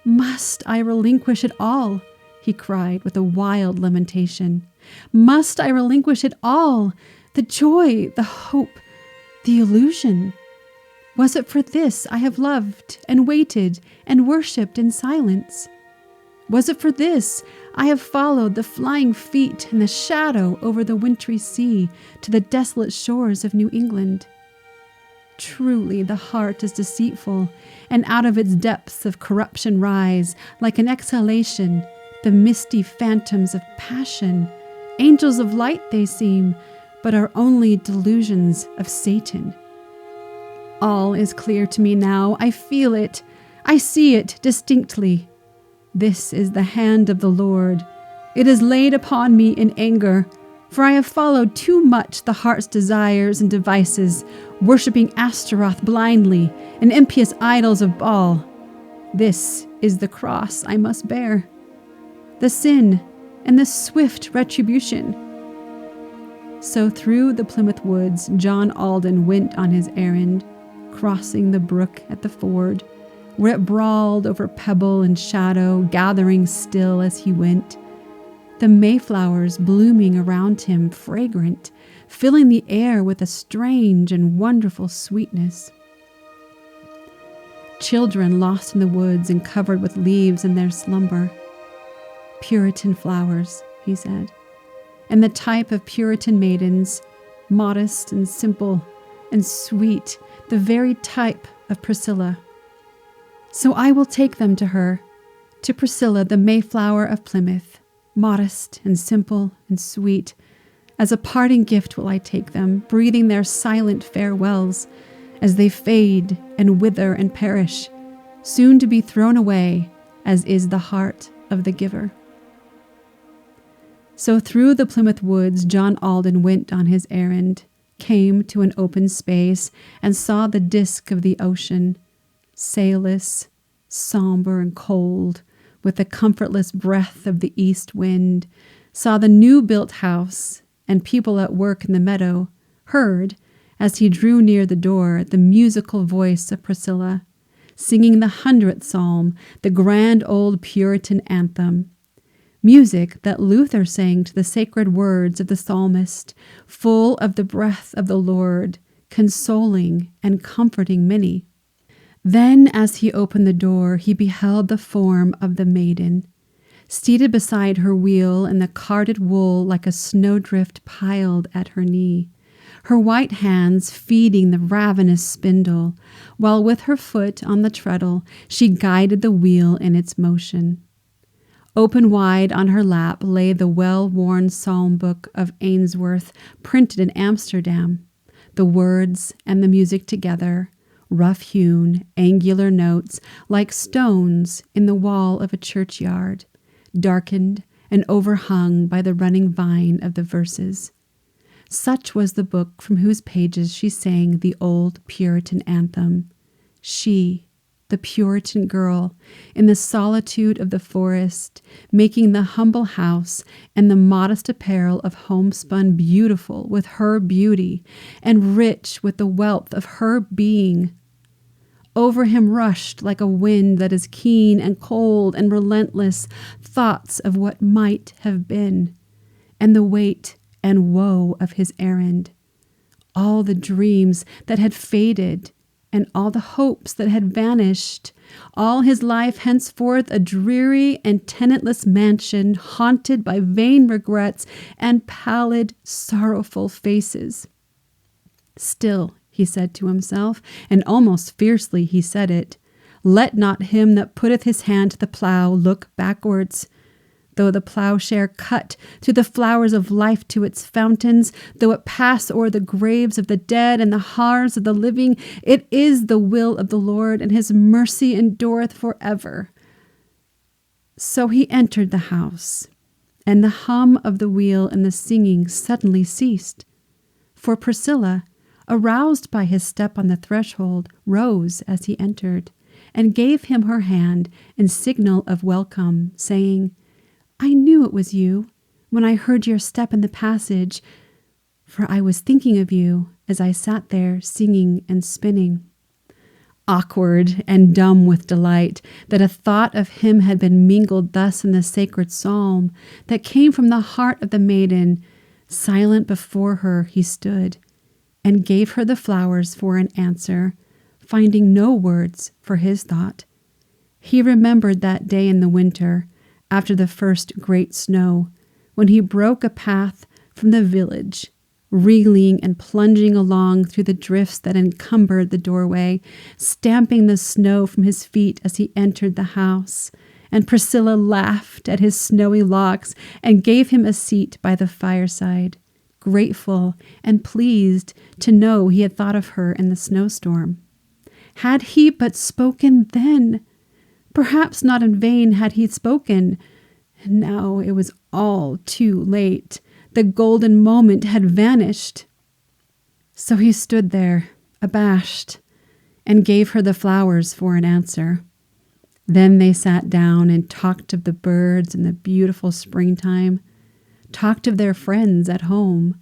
Must I relinquish it all? He cried with a wild lamentation. Must I relinquish it all? The joy, the hope, the illusion? Was it for this I have loved and waited and worshipped in silence? Was it for this I have followed the flying feet and the shadow over the wintry sea to the desolate shores of New England? Truly the heart is deceitful, and out of its depths of corruption rise, like an exhalation, the misty phantoms of passion. Angels of light they seem, but are only delusions of Satan. All is clear to me now. I feel it. I see it distinctly. This is the hand of the Lord. It is laid upon me in anger, for I have followed too much the heart's desires and devices, worshipping Astaroth blindly and impious idols of Baal. This is the cross I must bear, the sin and the swift retribution. So through the Plymouth woods, John Alden went on his errand, crossing the brook at the ford, where it brawled over pebble and shadow, gathering still as he went, the Mayflowers blooming around him fragrant, filling the air with a strange and wonderful sweetness. Children lost in the woods and covered with leaves in their slumber. Puritan flowers, he said, and the type of Puritan maidens, modest and simple and sweet, the very type of Priscilla. So I will take them to her, to Priscilla, the Mayflower of Plymouth, modest and simple and sweet. As a parting gift will I take them, breathing their silent farewells, as they fade and wither and perish, soon to be thrown away, as is the heart of the giver. So through the Plymouth woods John Alden went on his errand, came to an open space, and saw the disk of the ocean, sailless, somber and cold, with the comfortless breath of the east wind, saw the new-built house and people at work in the meadow, heard, as he drew near the door, the musical voice of Priscilla, singing the 100th Psalm, the grand old Puritan anthem, music that Luther sang to the sacred words of the psalmist, full of the breath of the Lord, consoling and comforting many. Then, as he opened the door, he beheld the form of the maiden, seated beside her wheel in the carded wool like a snowdrift piled at her knee, her white hands feeding the ravenous spindle, while with her foot on the treadle she guided the wheel in its motion. Open wide on her lap lay the well-worn psalm book of Ainsworth, printed in Amsterdam, the words and the music together, rough-hewn, angular notes like stones in the wall of a churchyard, darkened and overhung by the running vine of the verses. Such was the book from whose pages she sang the old Puritan anthem. She, the Puritan girl, in the solitude of the forest, making the humble house and the modest apparel of homespun beautiful with her beauty and rich with the wealth of her being. Over him rushed, like a wind that is keen and cold and relentless, thoughts of what might have been, and the weight and woe of his errand, all the dreams that had faded, and all the hopes that had vanished, all his life henceforth a dreary and tenantless mansion, haunted by vain regrets and pallid, sorrowful faces. Still, he said to himself, and almost fiercely he said it, let not him that putteth his hand to the plough look backwards. Though the ploughshare cut through the flowers of life to its fountains, though it pass o'er the graves of the dead and the hearts of the living, it is the will of the Lord, and his mercy endureth forever. So he entered the house, and the hum of the wheel and the singing suddenly ceased. For Priscilla, aroused by his step on the threshold, rose as he entered, and gave him her hand in signal of welcome, saying, I knew it was you when I heard your step in the passage, for I was thinking of you as I sat there singing and spinning. Awkward and dumb with delight that a thought of him had been mingled thus in the sacred psalm that came from the heart of the maiden, silent before her he stood, and gave her the flowers for an answer, finding no words for his thought. He remembered that day in the winter, after the first great snow, when he broke a path from the village, reeling and plunging along through the drifts that encumbered the doorway, stamping the snow from his feet as he entered the house. And Priscilla laughed at his snowy locks and gave him a seat by the fireside, grateful and pleased to know he had thought of her in the snowstorm. Had he but spoken then! Perhaps not in vain had he spoken. And now it was all too late. The golden moment had vanished. So he stood there, abashed, and gave her the flowers for an answer. Then they sat down and talked of the birds and the beautiful springtime, talked of their friends at home,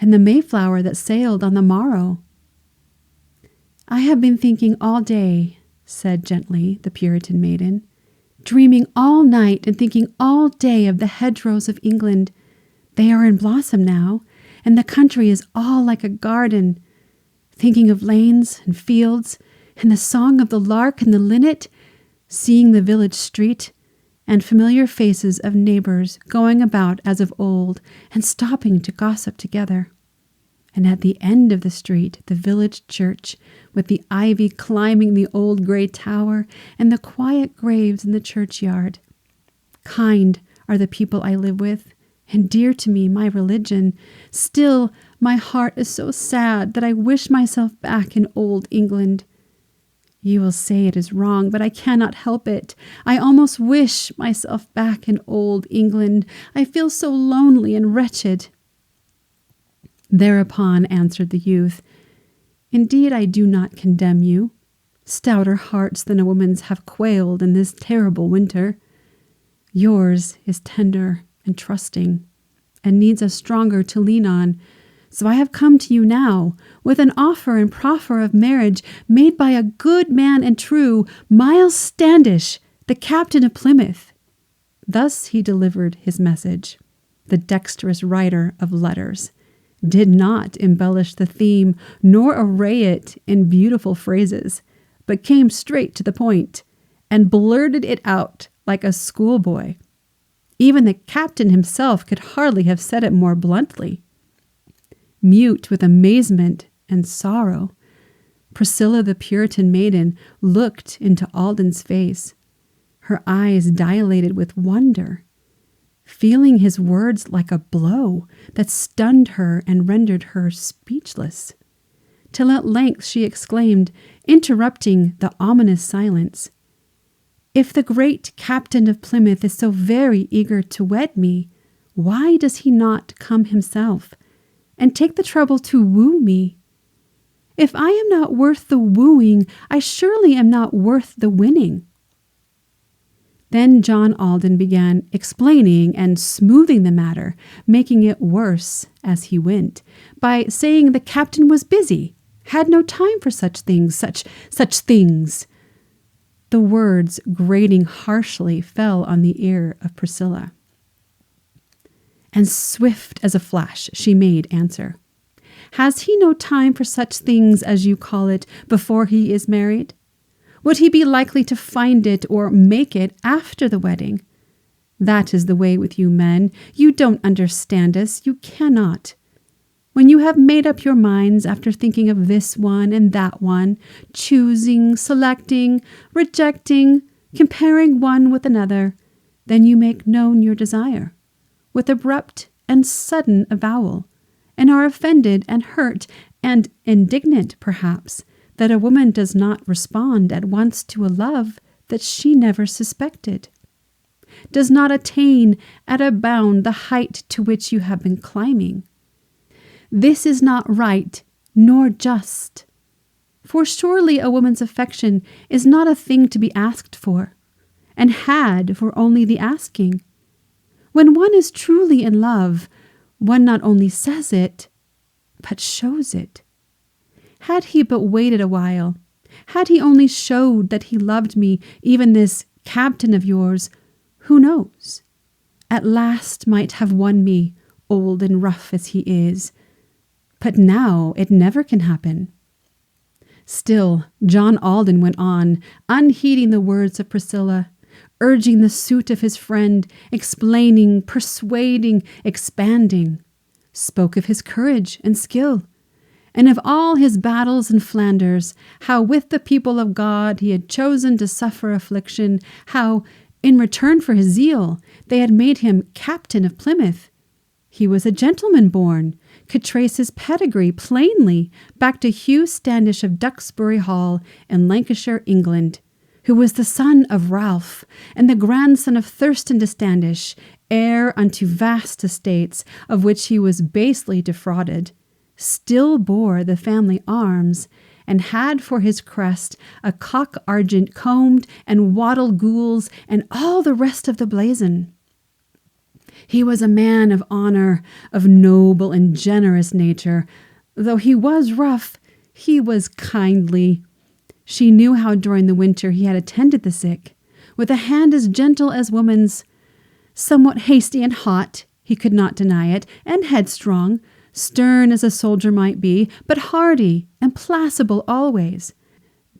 and the Mayflower that sailed on the morrow. "I have been thinking all day," said gently the Puritan maiden, "dreaming all night and thinking all day of the hedgerows of England. They are in blossom now, and the country is all like a garden. Thinking of lanes and fields, and the song of the lark and the linnet, seeing the village street, and familiar faces of neighbors going about as of old and stopping to gossip together. And at the end of the street, the village church, with the ivy climbing the old gray tower and the quiet graves in the churchyard. Kind are the people I live with, and dear to me my religion. Still, my heart is so sad that I wish myself back in old England. You will say it is wrong, but I cannot help it. I almost wish myself back in old England. I feel so lonely and wretched." Thereupon answered the youth, "Indeed, I do not condemn you. Stouter hearts than a woman's have quailed in this terrible winter. Yours is tender and trusting, and needs a stronger to lean on. So I have come to you now with an offer and proffer of marriage made by a good man and true, Miles Standish, the captain of Plymouth." Thus he delivered his message. The dexterous writer of letters did not embellish the theme nor array it in beautiful phrases, but came straight to the point and blurted it out like a schoolboy. Even the captain himself could hardly have said it more bluntly. Mute with amazement and sorrow, Priscilla the Puritan maiden looked into Alden's face, her eyes dilated with wonder, feeling his words like a blow that stunned her and rendered her speechless, till at length she exclaimed, interrupting the ominous silence, "If the great captain of Plymouth is so very eager to wed me, why does he not come himself and take the trouble to woo me? If I am not worth the wooing, I surely am not worth the winning." Then John Alden began explaining and smoothing the matter, making it worse as he went, by saying the captain was busy, had no time for such things, such things. The words, grating harshly, fell on the ear of Priscilla. And swift as a flash she made answer. "Has he no time for such things, as you call it, before he is married? Would he be likely to find it or make it after the wedding? That is the way with you men. You don't understand us. You cannot. When you have made up your minds after thinking of this one and that one, choosing, selecting, rejecting, comparing one with another, then you make known your desire with abrupt and sudden avowal, and are offended and hurt and indignant, perhaps, that a woman does not respond at once to a love that she never suspected, does not attain at a bound the height to which you have been climbing. This is not right nor just, for surely a woman's affection is not a thing to be asked for, and had for only the asking. When one is truly in love, one not only says it, but shows it. Had he but waited a while, had he only showed that he loved me, even this captain of yours, who knows, at last might have won me, old and rough as he is. But now it never can happen." Still, John Alden went on, unheeding the words of Priscilla, urging the suit of his friend, explaining, persuading, expanding, spoke of his courage and skill, and of all his battles in Flanders, how with the people of God he had chosen to suffer affliction, how, in return for his zeal, they had made him captain of Plymouth. He was a gentleman born, could trace his pedigree plainly back to Hugh Standish of Duxbury Hall in Lancashire, England, who was the son of Ralph and the grandson of Thurston de Standish, heir unto vast estates of which he was basely defrauded, still bore the family arms, and had for his crest a cock argent combed and wattle gules and all the rest of the blazon. He was a man of honor, of noble and generous nature. Though he was rough, he was kindly. She knew how during the winter he had attended the sick, with a hand as gentle as woman's, somewhat hasty and hot, he could not deny it, and headstrong, stern as a soldier might be, but hardy and placable always.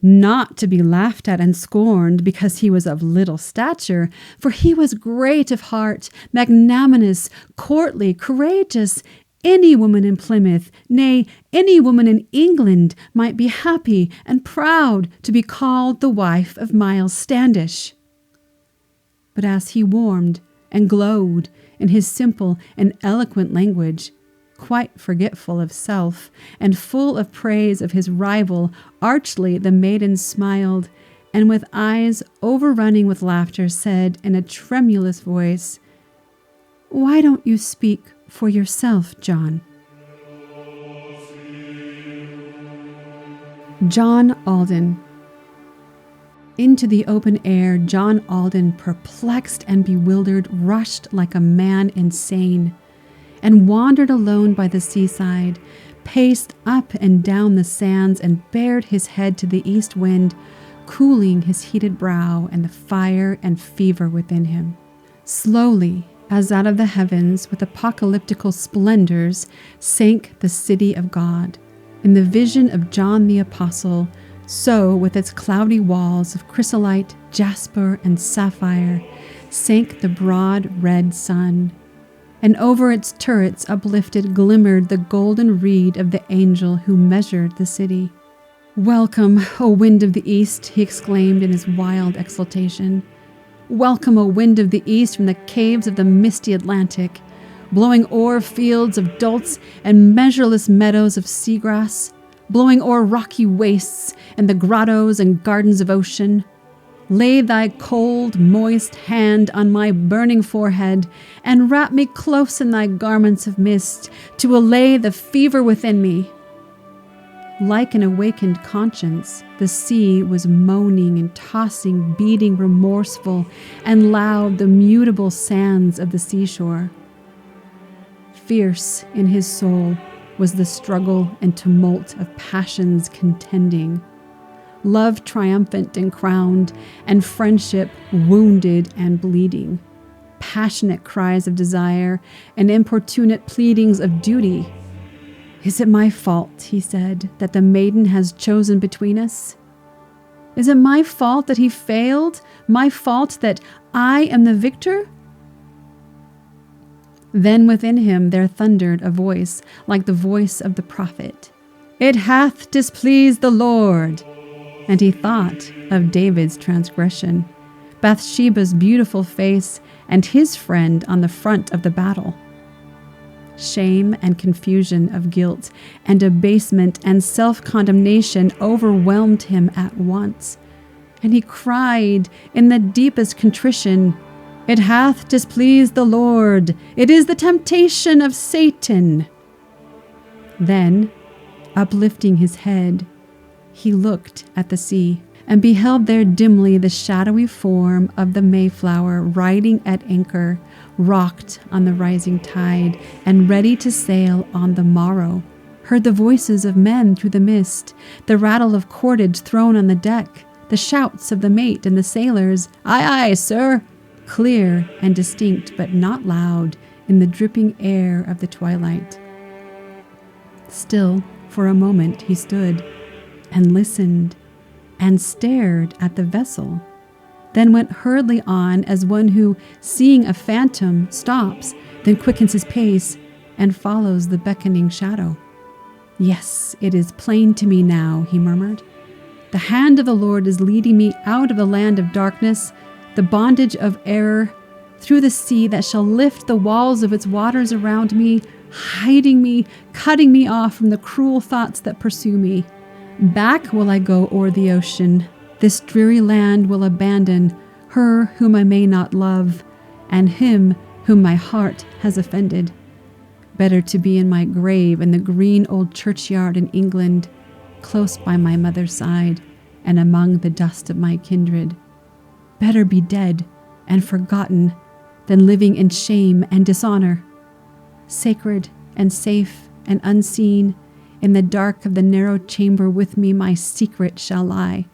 Not to be laughed at and scorned because he was of little stature, for he was great of heart, magnanimous, courtly, courageous. Any woman in Plymouth, nay, any woman in England, might be happy and proud to be called the wife of Miles Standish. But as he warmed and glowed in his simple and eloquent language, quite forgetful of self, and full of praise of his rival, archly the maiden smiled, and with eyes overrunning with laughter said in a tremulous voice, "Why don't you speak for yourself, John?" John Alden. Into the open air, John Alden, perplexed and bewildered, rushed like a man insane, and wandered alone by the seaside, paced up and down the sands, and bared his head to the east wind, cooling his heated brow and the fire and fever within him. Slowly, as out of the heavens, with apocalyptical splendors, sank the city of God. In the vision of John the Apostle, so, with its cloudy walls of chrysolite, jasper, and sapphire, sank the broad red sun, and over its turrets uplifted glimmered the golden reed of the angel who measured the city. "Welcome, O wind of the east," he exclaimed in his wild exultation. "Welcome, O wind of the east, from the caves of the misty Atlantic, blowing o'er fields of dulse and measureless meadows of seagrass, blowing o'er rocky wastes and the grottos and gardens of ocean. Lay thy cold, moist hand on my burning forehead, and wrap me close in thy garments of mist, to allay the fever within me." Like an awakened conscience, the sea was moaning and tossing, beating remorseful and loud the mutable sands of the seashore. Fierce in his soul was the struggle and tumult of passions contending. Love triumphant and crowned, and friendship wounded and bleeding. Passionate cries of desire and importunate pleadings of duty. "Is it my fault," he said, "that the maiden has chosen between us? Is it my fault that he failed? My fault that I am the victor?" Then within him there thundered a voice like the voice of the prophet. "It hath displeased the Lord." And he thought of David's transgression, Bathsheba's beautiful face, and his friend on the front of the battle. Shame and confusion of guilt and abasement and self-condemnation overwhelmed him at once, and he cried in the deepest contrition, "It hath displeased the Lord. It is the temptation of Satan." Then, uplifting his head, he looked at the sea, and beheld there dimly the shadowy form of the Mayflower riding at anchor, rocked on the rising tide, and ready to sail on the morrow. Heard the voices of men through the mist, the rattle of cordage thrown on the deck, the shouts of the mate and the sailors, "Aye, aye, sir," clear and distinct, but not loud, in the dripping air of the twilight. Still, for a moment he stood, and listened, and stared at the vessel, then went hurriedly on as one who, seeing a phantom, stops, then quickens his pace, and follows the beckoning shadow. "Yes, it is plain to me now," he murmured. "The hand of the Lord is leading me out of the land of darkness, the bondage of error, through the sea that shall lift the walls of its waters around me, hiding me, cutting me off from the cruel thoughts that pursue me. Back will I go o'er the ocean. This dreary land will abandon her whom I may not love, and him whom my heart has offended. Better to be in my grave in the green old churchyard in England, close by my mother's side and among the dust of my kindred. Better be dead and forgotten than living in shame and dishonor. Sacred and safe and unseen, in the dark of the narrow chamber with me my secret shall lie,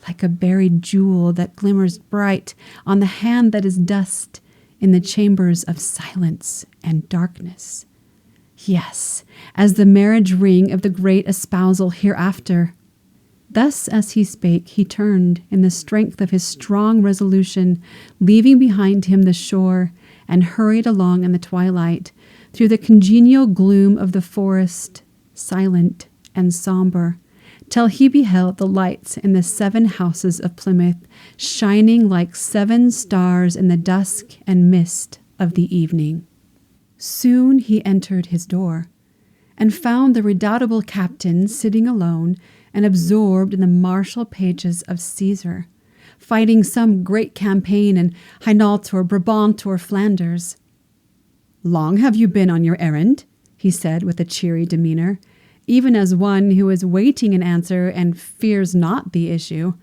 like a buried jewel that glimmers bright on the hand that is dust in the chambers of silence and darkness. Yes, as the marriage ring of the great espousal hereafter. Thus as he spake, he turned in the strength of his strong resolution, leaving behind him the shore, and hurried along in the twilight, through the congenial gloom of the forest, silent and somber, till he beheld the lights in the 7 houses of Plymouth shining like 7 stars in the dusk and mist of the evening. Soon he entered his door, and found the redoubtable captain sitting alone and absorbed in the martial pages of Caesar, fighting some great campaign in Hainault or Brabant or Flanders. "Long have you been on your errand?" he said with a cheery demeanor, even as one who is waiting an answer and fears not the issue.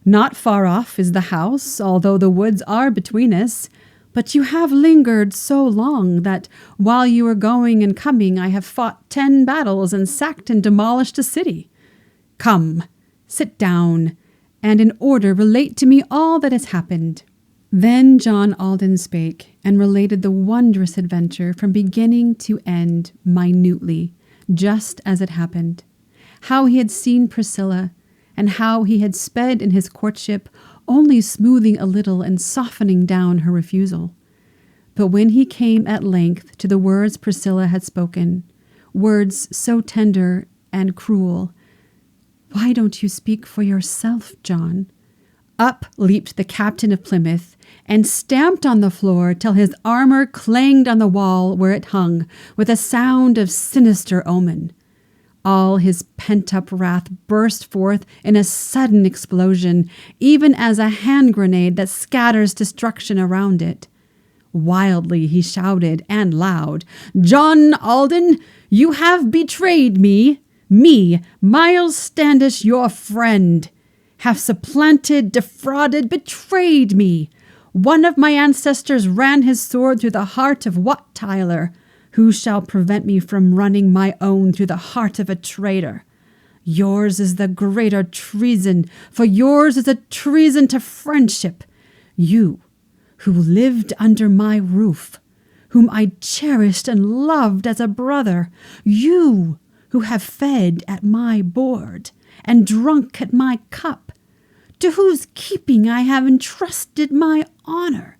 "Not far off is the house, although the woods are between us. But you have lingered so long that while you were going and coming I have fought 10 battles and sacked and demolished a city. Come, sit down, and in order relate to me all that has happened." Then John Alden spake, and related the wondrous adventure from beginning to end minutely, just as it happened, how he had seen Priscilla, and how he had sped in his courtship, only smoothing a little and softening down her refusal. But when he came at length to the words Priscilla had spoken, words so tender and cruel, "Why don't you speak for yourself, John?" Up leaped the captain of Plymouth, and stamped on the floor till his armor clanged on the wall where it hung, with a sound of sinister omen. All his pent-up wrath burst forth in a sudden explosion, even as a hand grenade that scatters destruction around it. Wildly he shouted, and loud, "John Alden, you have betrayed me, Miles Standish, your friend. Have supplanted, defrauded, betrayed me. One of my ancestors ran his sword through the heart of Wat Tyler. Who shall prevent me from running my own through the heart of a traitor? Yours is the greater treason, for yours is a treason to friendship. You, who lived under my roof, whom I cherished and loved as a brother. You, who have fed at my board and drunk at my cup, to whose keeping I have entrusted my honor,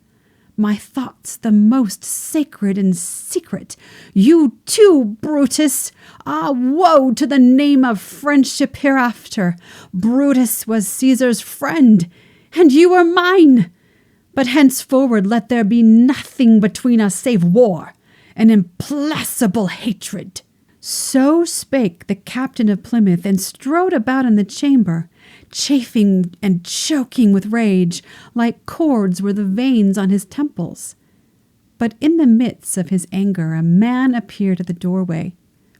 my thoughts the most sacred and secret. You too, Brutus! Ah, woe to the name of friendship hereafter! Brutus was Caesar's friend, and you are mine. But henceforward let there be nothing between us save war, an implacable hatred." So spake the captain of Plymouth, and strode about in the chamber, chafing and choking with rage, like cords were the veins on his temples. But in the midst of his anger a man appeared at the doorway,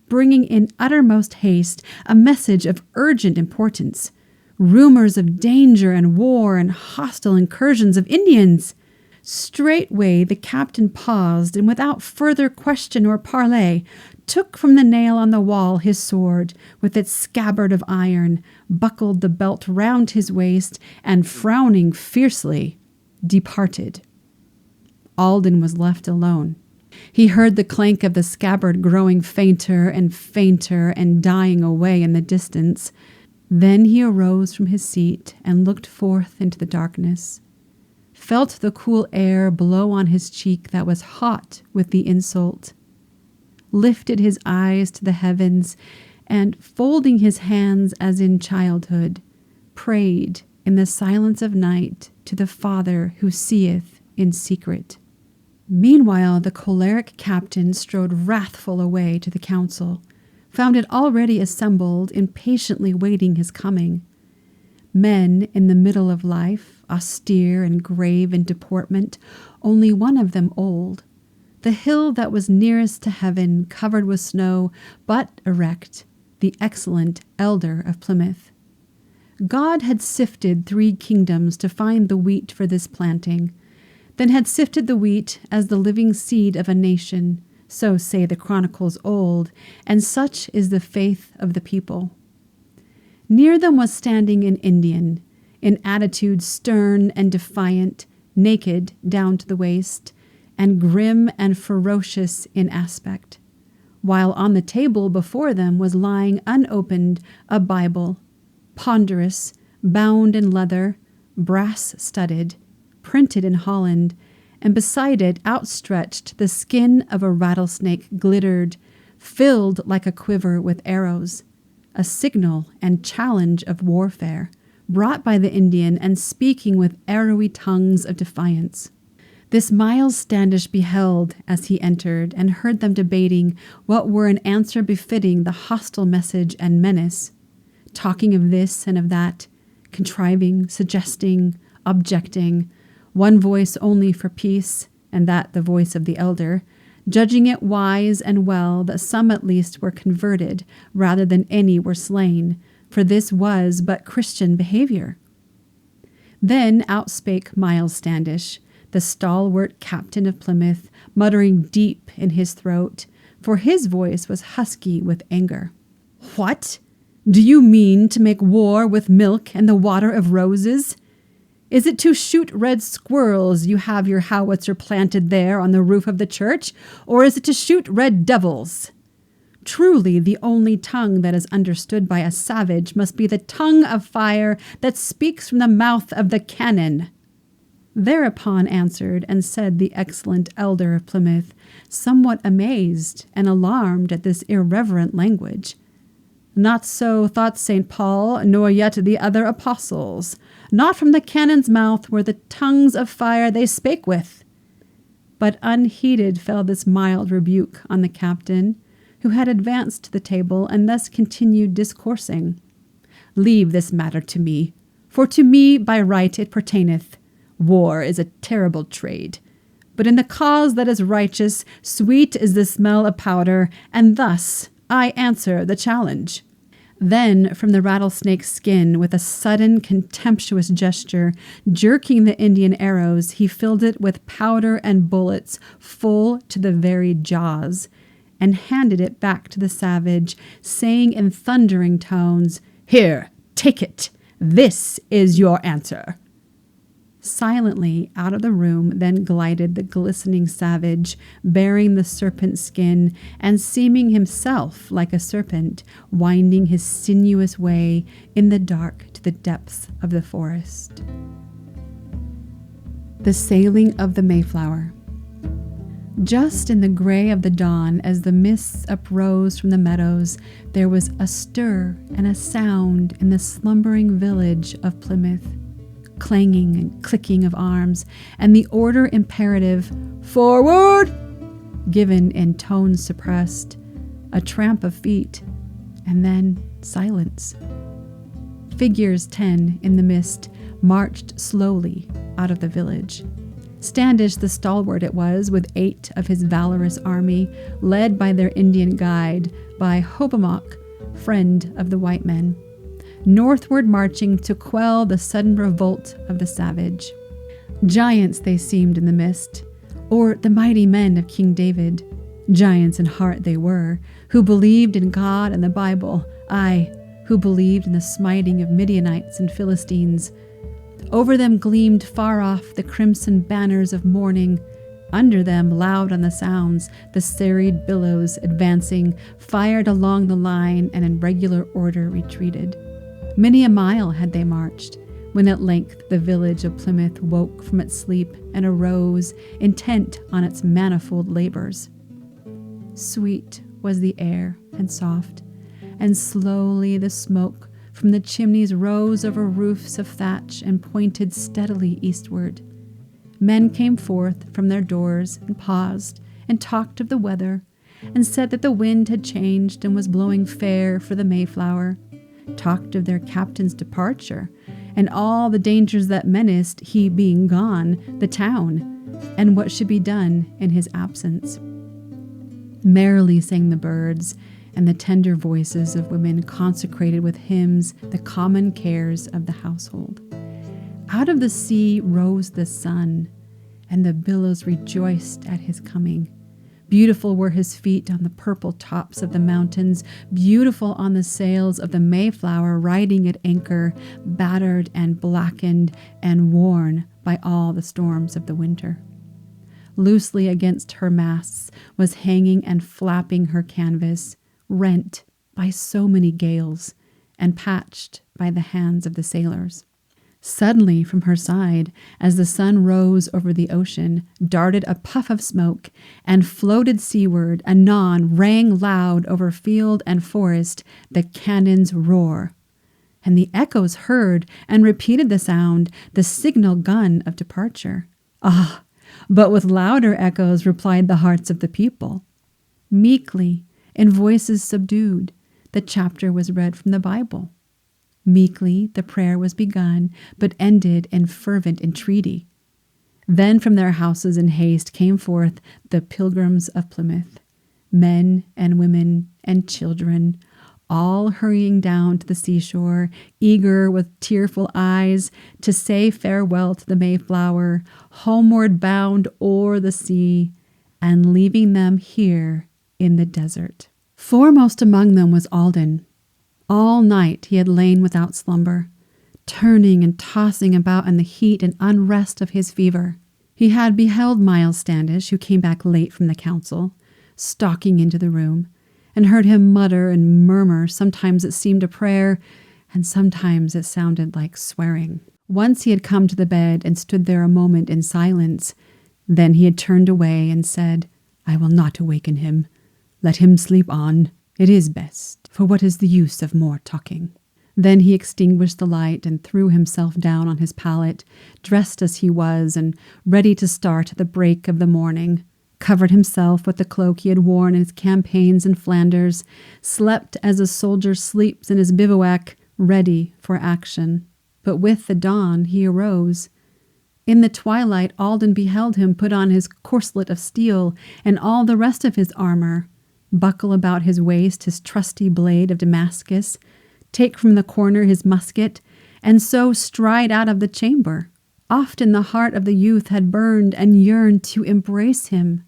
bringing in uttermost haste a message of urgent importance, rumors of danger and war and hostile incursions of Indians. Straightway the captain paused, and without further question or parley, took from the nail on the wall his sword, with its scabbard of iron, buckled the belt round his waist, and frowning fiercely, departed. Alden was left alone. He heard the clank of the scabbard growing fainter and fainter and dying away in the distance. Then he arose from his seat and looked forth into the darkness, felt the cool air blow on his cheek that was hot with the insult, lifted his eyes to the heavens, and, folding his hands as in childhood, prayed in the silence of night to the Father who seeth in secret. Meanwhile the choleric captain strode wrathful away to the council, found it already assembled, impatiently waiting his coming. Men in the middle of life, austere and grave in deportment, only one of them old. The hill that was nearest to heaven, covered with snow, but erect, the excellent elder of Plymouth. God had sifted 3 kingdoms to find the wheat for this planting, then had sifted the wheat as the living seed of a nation, so say the chronicles old, and such is the faith of the people. Near them was standing an Indian, in attitude stern and defiant, naked down to the waist, and grim and ferocious in aspect, while on the table before them was lying unopened a Bible, ponderous, bound in leather, brass-studded, printed in Holland, and beside it outstretched the skin of a rattlesnake glittered, filled like a quiver with arrows, a signal and challenge of warfare, brought by the Indian and speaking with arrowy tongues of defiance. This Miles Standish beheld as he entered and heard them debating what were an answer befitting the hostile message and menace, talking of this and of that, contriving, suggesting, objecting, one voice only for peace, and that the voice of the elder, judging it wise and well that some at least were converted rather than any were slain, for this was but Christian behavior. Then outspake Miles Standish, the stalwart captain of Plymouth, muttering deep in his throat, for his voice was husky with anger. "What? Do you mean to make war with milk and the water of roses? Is it to shoot red squirrels you have your howitzer planted there on the roof of the church, or is it to shoot red devils? Truly, the only tongue that is understood by a savage must be the tongue of fire that speaks from the mouth of the cannon." Thereupon answered and said the excellent elder of Plymouth, somewhat amazed and alarmed at this irreverent language, "Not so thought St. Paul, nor yet the other apostles. Not from the cannon's mouth were the tongues of fire they spake with." But unheeded fell this mild rebuke on the captain, who had advanced to the table and thus continued discoursing. "Leave this matter to me, for to me by right it pertaineth. War is a terrible trade. But in the cause that is righteous, sweet is the smell of powder, and thus I answer the challenge." Then from the rattlesnake's skin, with a sudden contemptuous gesture, jerking the Indian arrows, he filled it with powder and bullets full to the very jaws, and handed it back to the savage, saying in thundering tones, "Here, take it. This is your answer." Silently out of the room then glided the glistening savage, bearing the serpent skin, and seeming himself like a serpent, winding his sinuous way in the dark to the depths of the forest. The sailing of the Mayflower. Just in the gray of the dawn, as the mists uprose from the meadows, there was a stir and a sound in the slumbering village of Plymouth. Clanging and clicking of arms, and the order imperative, "Forward!" given in tones suppressed, a tramp of feet, and then silence. Figures 10 in the mist marched slowly out of the village. Standish the stalwart it was, with 8 of his valorous army, led by their Indian guide, by Hobomok, friend of the white men, northward marching to quell the sudden revolt of the savage. Giants they seemed in the mist, or the mighty men of King David. Giants in heart they were, who believed in God and the Bible, aye, who believed in the smiting of Midianites and Philistines. Over them gleamed far off the crimson banners of morning. Under them, loud on the sounds, the serried billows, advancing, fired along the line and in regular order retreated. Many a mile had they marched, when at length the village of Plymouth woke from its sleep and arose, intent on its manifold labors. Sweet was the air and soft, and slowly the smoke from the chimneys rose over roofs of thatch and pointed steadily eastward. Men came forth from their doors and paused and talked of the weather, and said that the wind had changed and was blowing fair for the Mayflower, talked of their captain's departure, and all the dangers that menaced, he being gone, the town, and what should be done in his absence. Merrily sang the birds, and the tender voices of women consecrated with hymns the common cares of the household. Out of the sea rose the sun, and the billows rejoiced at his coming. Beautiful were his feet on the purple tops of the mountains, beautiful on the sails of the Mayflower riding at anchor, battered and blackened and worn by all the storms of the winter. Loosely against her masts was hanging and flapping her canvas, rent by so many gales and patched by the hands of the sailors. Suddenly from her side, as the sun rose over the ocean, darted a puff of smoke, and floated seaward, anon rang loud over field and forest the cannon's roar. And the echoes heard and repeated the sound, the signal gun of departure. Ah! But with louder echoes replied the hearts of the people. Meekly, in voices subdued, the chapter was read from the Bible. Meekly the prayer was begun, but ended in fervent entreaty. Then from their houses in haste came forth the pilgrims of Plymouth, men and women and children, all hurrying down to the seashore, eager with tearful eyes to say farewell to the Mayflower, homeward bound o'er the sea, and leaving them here in the desert. Foremost among them was Alden. All night he had lain without slumber, turning and tossing about in the heat and unrest of his fever. He had beheld Miles Standish, who came back late from the council, stalking into the room, and heard him mutter and murmur. Sometimes it seemed a prayer, and sometimes it sounded like swearing. Once he had come to the bed and stood there a moment in silence. Then he had turned away and said, "I will not awaken him. Let him sleep on. It is best, for what is the use of more talking?" Then he extinguished the light and threw himself down on his pallet, dressed as he was and ready to start at the break of the morning, covered himself with the cloak he had worn in his campaigns in Flanders, slept as a soldier sleeps in his bivouac, ready for action. But with the dawn he arose. In the twilight Alden beheld him put on his corselet of steel and all the rest of his armor, buckle about his waist his trusty blade of Damascus, take from the corner his musket, and so stride out of the chamber. Often the heart of the youth had burned and yearned to embrace him.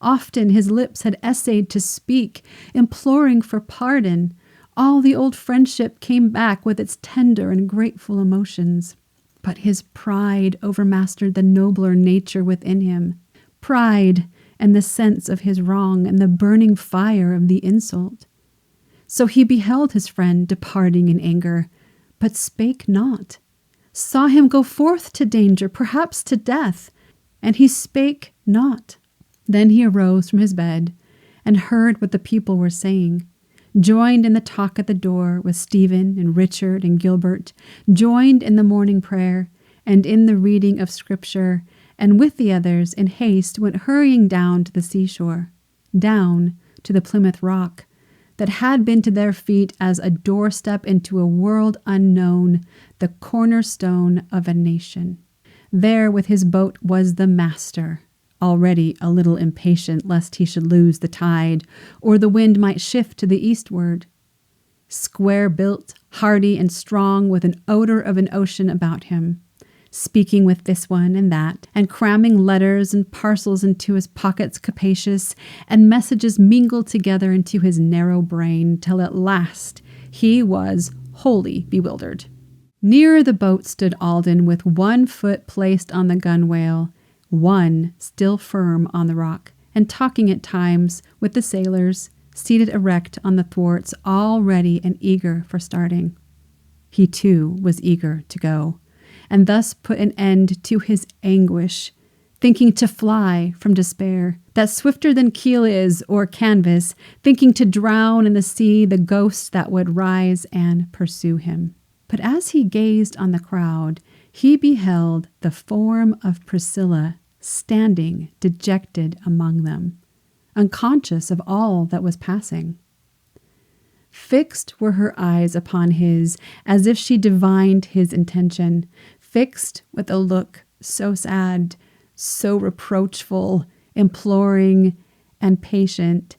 Often his lips had essayed to speak, imploring for pardon. All the old friendship came back with its tender and grateful emotions. But his pride overmastered the nobler nature within him. Pride and the sense of his wrong and the burning fire of the insult. So he beheld his friend departing in anger, but spake not. Saw him go forth to danger, perhaps to death, and he spake not. Then he arose from his bed and heard what the people were saying, joined in the talk at the door with Stephen and Richard and Gilbert, joined in the morning prayer and in the reading of Scripture, and with the others in haste went hurrying down to the seashore, down to the Plymouth Rock, that had been to their feet as a doorstep into a world unknown, the cornerstone of a nation. There with his boat was the master, already a little impatient lest he should lose the tide, or the wind might shift to the eastward. Square-built, hardy and strong, with an odor of an ocean about him, speaking with this one and that, and cramming letters and parcels into his pockets capacious, and messages mingled together into his narrow brain, till at last he was wholly bewildered. Nearer the boat stood Alden, with one foot placed on the gunwale, one still firm on the rock, and talking at times with the sailors, seated erect on the thwarts, all ready and eager for starting. He too was eager to go, and thus put an end to his anguish, thinking to fly from despair, that swifter than keel is or canvas, thinking to drown in the sea the ghost that would rise and pursue him. But as he gazed on the crowd, he beheld the form of Priscilla standing dejected among them, unconscious of all that was passing. Fixed were her eyes upon his, as if she divined his intention, fixed with a look so sad, so reproachful, imploring, and patient,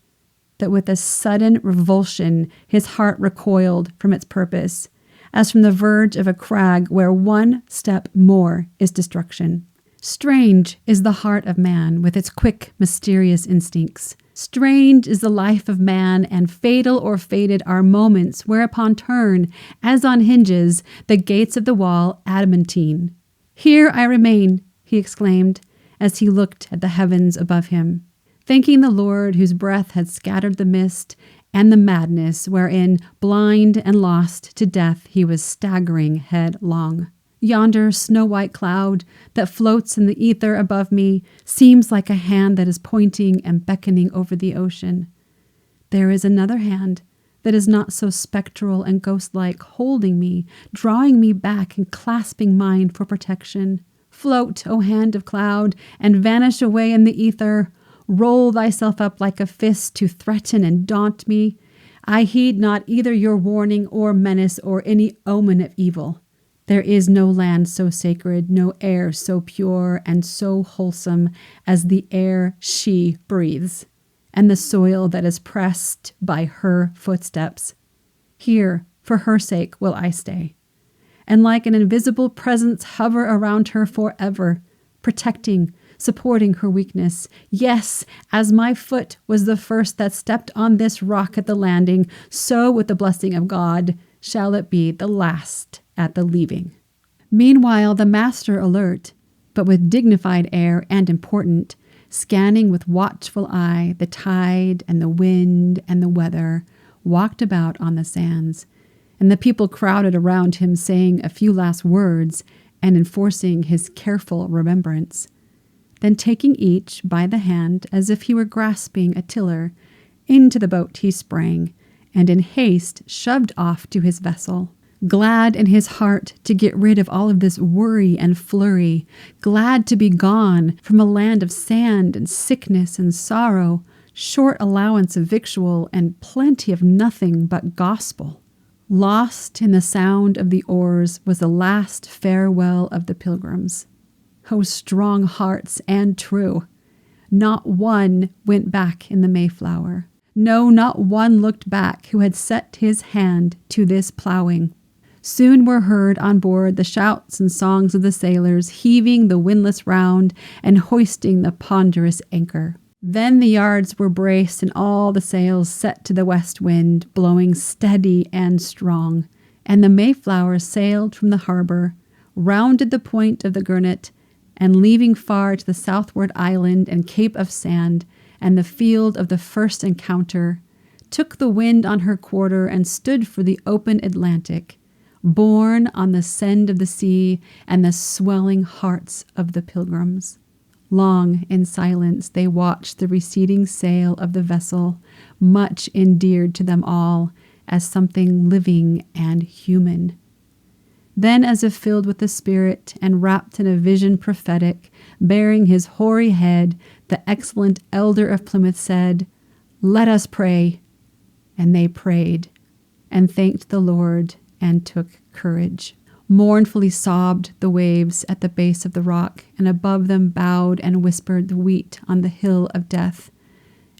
that with a sudden revulsion his heart recoiled from its purpose, as from the verge of a crag where one step more is destruction. Strange is the heart of man with its quick, mysterious instincts. Strange is the life of man, and fatal or fated are moments whereupon turn, as on hinges, the gates of the wall adamantine. "Here I remain," he exclaimed, as he looked at the heavens above him, thanking the Lord whose breath had scattered the mist and the madness wherein, blind and lost to death, he was staggering headlong. Yonder snow-white cloud that floats in the ether above me seems like a hand that is pointing and beckoning over the ocean. There is another hand that is not so spectral and ghost-like, holding me, drawing me back and clasping mine for protection. Float, O hand of cloud, and vanish away in the ether. Roll thyself up like a fist to threaten and daunt me. I heed not either your warning or menace or any omen of evil. There is no land so sacred, no air so pure and so wholesome as the air she breathes, and the soil that is pressed by her footsteps. Here, for her sake, will I stay, and like an invisible presence hover around her forever, protecting, supporting her weakness. Yes, as my foot was the first that stepped on this rock at the landing, so with the blessing of God shall it be the last at the leaving. Meanwhile, the master, alert, but with dignified air and important, scanning with watchful eye the tide and the wind and the weather, walked about on the sands, and the people crowded around him, saying a few last words and enforcing his careful remembrance. Then taking each by the hand, as if he were grasping a tiller, into the boat he sprang, and in haste shoved off to his vessel. Glad in his heart to get rid of all of this worry and flurry, glad to be gone from a land of sand and sickness and sorrow, short allowance of victual and plenty of nothing but gospel. Lost in the sound of the oars was the last farewell of the pilgrims. Oh, strong hearts and true! Not one went back in the Mayflower. No, not one looked back who had set his hand to this plowing. Soon were heard on board the shouts and songs of the sailors, heaving the windlass round and hoisting the ponderous anchor. Then the yards were braced and all the sails set to the west wind, blowing steady and strong, and the Mayflower sailed from the harbor, rounded the point of the Gurnet, and leaving far to the southward island and Cape of Sand and the field of the first encounter, took the wind on her quarter and stood for the open Atlantic, borne on the send of the sea and the swelling hearts of the pilgrims. Long in silence they watched the receding sail of the vessel, much endeared to them all as something living and human. Then, as if filled with the Spirit and wrapped in a vision prophetic, bearing his hoary head, the excellent elder of Plymouth said, "Let us pray." And they prayed, and thanked the Lord, and took courage. Mournfully sobbed the waves at the base of the rock, and above them bowed and whispered the wheat on the hill of death.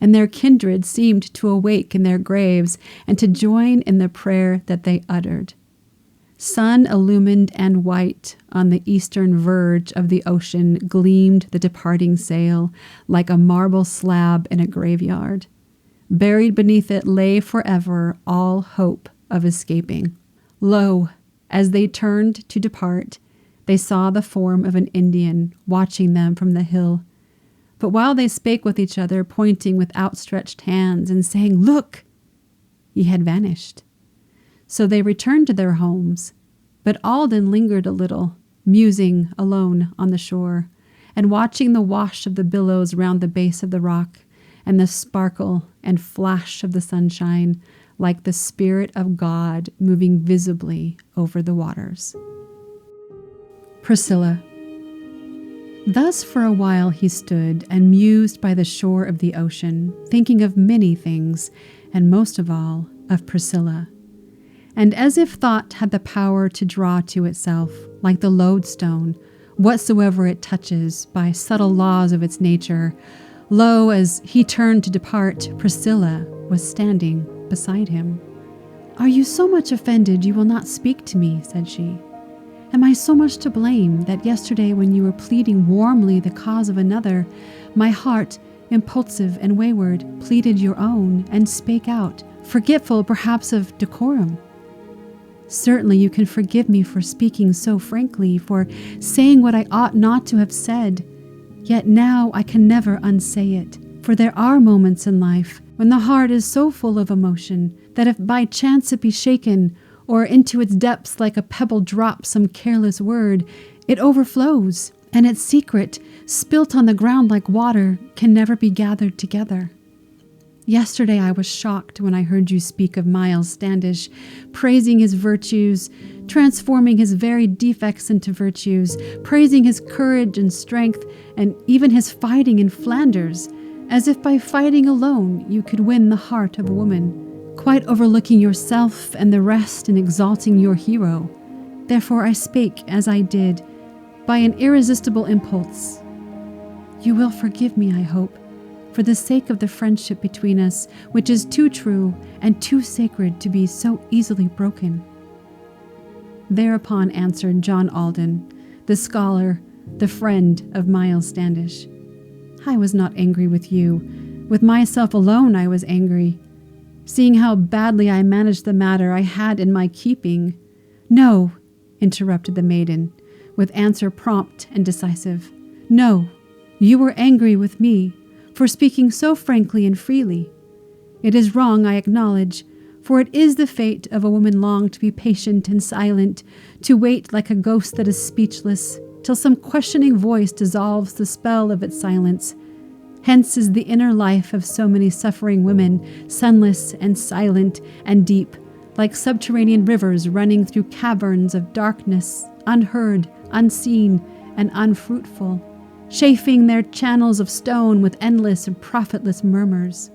And their kindred seemed to awake in their graves, and to join in the prayer that they uttered. Sun illumined and white on the eastern verge of the ocean gleamed the departing sail, like a marble slab in a graveyard. Buried beneath it lay forever all hope of escaping. Lo, as they turned to depart, they saw the form of an Indian watching them from the hill. But while they spake with each other, pointing with outstretched hands and saying, "Look!" he had vanished. So they returned to their homes, but Alden lingered a little, musing alone on the shore, and watching the wash of the billows round the base of the rock, and the sparkle and flash of the sunshine, like the Spirit of God moving visibly over the waters. Priscilla. Thus for a while he stood and mused by the shore of the ocean, thinking of many things, and most of all of Priscilla. And as if thought had the power to draw to itself, like the lodestone, whatsoever it touches by subtle laws of its nature, lo, as he turned to depart, Priscilla, was standing beside him. "Are you so much offended you will not speak to me?" said she. "Am I so much to blame that yesterday when you were pleading warmly the cause of another, my heart, impulsive and wayward, pleaded your own and spake out, forgetful perhaps of decorum? Certainly you can forgive me for speaking so frankly, for saying what I ought not to have said. Yet now I can never unsay it, for there are moments in life when the heart is so full of emotion that if by chance it be shaken, or into its depths like a pebble drops some careless word, it overflows, and its secret, spilt on the ground like water, can never be gathered together. Yesterday I was shocked when I heard you speak of Miles Standish, praising his virtues, transforming his very defects into virtues, praising his courage and strength, and even his fighting in Flanders, as if by fighting alone you could win the heart of a woman, quite overlooking yourself and the rest in exalting your hero. Therefore I spake as I did, by an irresistible impulse. You will forgive me, I hope, for the sake of the friendship between us, which is too true and too sacred to be so easily broken." Thereupon answered John Alden, the scholar, the friend of Miles Standish, "I was not angry with you. With myself alone I was angry. Seeing how badly I managed the matter I had in my keeping." "No," interrupted the maiden, with answer prompt and decisive. "No, you were angry with me for speaking so frankly and freely. It is wrong, I acknowledge, for it is the fate of a woman long to be patient and silent, to wait like a ghost that is speechless, till some questioning voice dissolves the spell of its silence. Hence is the inner life of so many suffering women, sunless and silent and deep, like subterranean rivers running through caverns of darkness, unheard, unseen, and unfruitful, chafing their channels of stone with endless and profitless murmurs."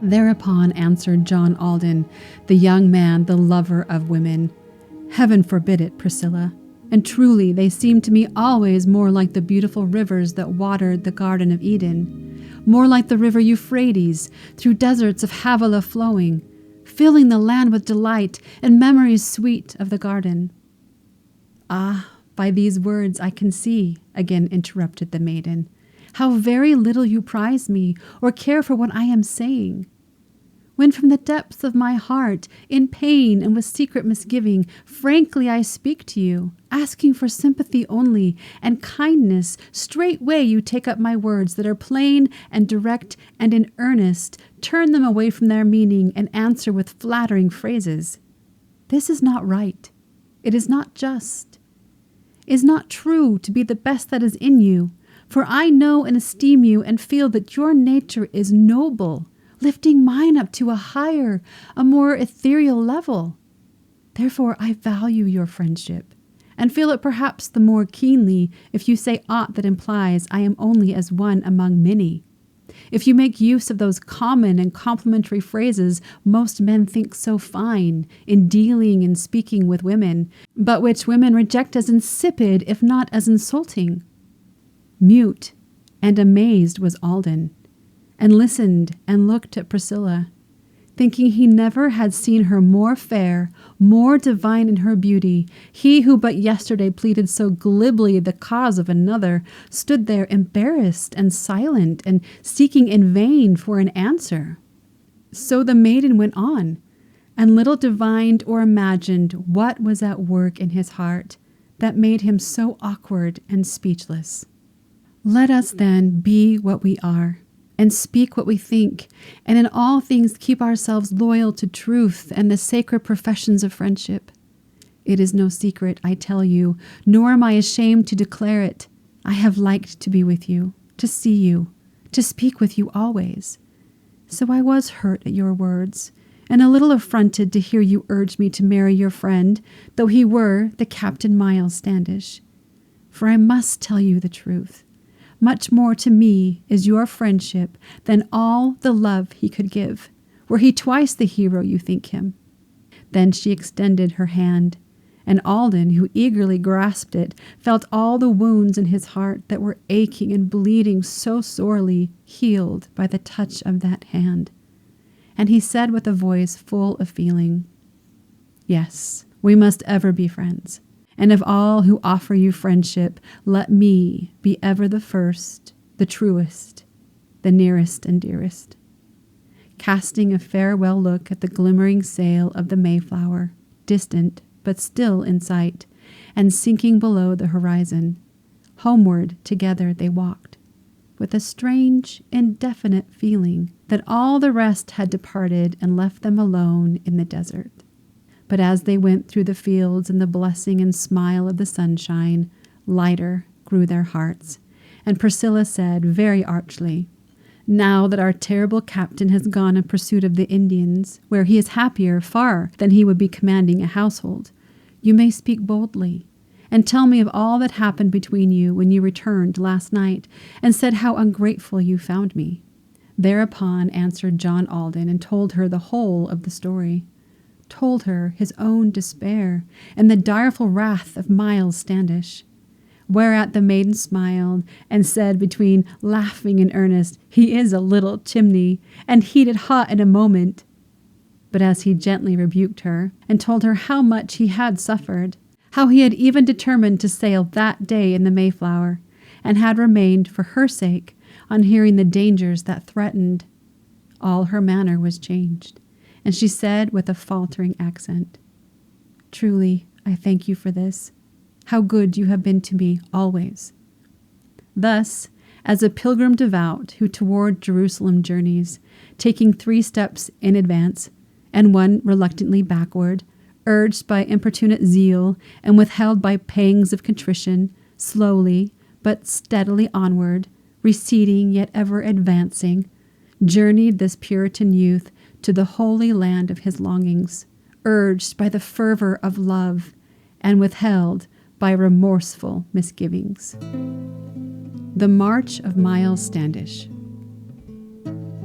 Thereupon answered John Alden, the young man, the lover of women, "Heaven forbid it, Priscilla. And truly they seem to me always more like the beautiful rivers that watered the Garden of Eden, more like the river Euphrates, through deserts of Havilah flowing, filling the land with delight and memories sweet of the garden." "Ah, by these words I can see," again interrupted the maiden, "how very little you prize me or care for what I am saying. When from the depths of my heart, in pain and with secret misgiving, frankly I speak to you, asking for sympathy only and kindness, straightway you take up my words that are plain and direct and in earnest, turn them away from their meaning, and answer with flattering phrases. This is not right. It is not just. It is not true to be the best that is in you, for I know and esteem you and feel that your nature is noble, lifting mine up to a higher, a more ethereal level. Therefore I value your friendship, and feel it perhaps the more keenly if you say aught that implies I am only as one among many. If you make use of those common and complimentary phrases most men think so fine in dealing and speaking with women, but which women reject as insipid, if not as insulting." Mute and amazed was Alden, and listened and looked at Priscilla, thinking he never had seen her more fair, more divine in her beauty. He who but yesterday pleaded so glibly the cause of another stood there embarrassed and silent and seeking in vain for an answer. So the maiden went on, and little divined or imagined what was at work in his heart that made him so awkward and speechless. "Let us then be what we are, and speak what we think, and in all things keep ourselves loyal to truth and the sacred professions of friendship. It is no secret, I tell you, nor am I ashamed to declare it. I have liked to be with you, to see you, to speak with you always. So I was hurt at your words, and a little affronted to hear you urge me to marry your friend, though he were the Captain Miles Standish. For I must tell you the truth. Much more to me is your friendship than all the love he could give, were he twice the hero you think him." Then she extended her hand, and Alden, who eagerly grasped it, felt all the wounds in his heart that were aching and bleeding so sorely healed by the touch of that hand. and he said with a voice full of feeling, "Yes, we must ever be friends. And of all who offer you friendship, let me be ever the first, the truest, the nearest and dearest." Casting a farewell look at the glimmering sail of the Mayflower, distant but still in sight, and sinking below the horizon, homeward together they walked, with a strange, indefinite feeling that all the rest had departed and left them alone in the desert. But as they went through the fields in the blessing and smile of the sunshine, lighter grew their hearts, and Priscilla said very archly, "Now that our terrible captain has gone in pursuit of the Indians, where he is happier far than he would be commanding a household, you may speak boldly, and tell me of all that happened between you when you returned last night, and said how ungrateful you found me." Thereupon answered John Alden and told her the whole of the story, told her his own despair and the direful wrath of Miles Standish. Whereat the maiden smiled and said between laughing and earnest, "He is a little chimney, and heated hot in a moment." But as he gently rebuked her and told her how much he had suffered, how he had even determined to sail that day in the Mayflower, and had remained for her sake on hearing the dangers that threatened, all her manner was changed, and she said with a faltering accent, "Truly, I thank you for this. How good you have been to me always." Thus, as a pilgrim devout who toward Jerusalem journeys, taking 3 steps in advance and 1 reluctantly backward, urged by importunate zeal and withheld by pangs of contrition, slowly but steadily onward, receding yet ever advancing, journeyed this Puritan youth to the holy land of his longings, urged by the fervor of love and withheld by remorseful misgivings. The March of Miles Standish.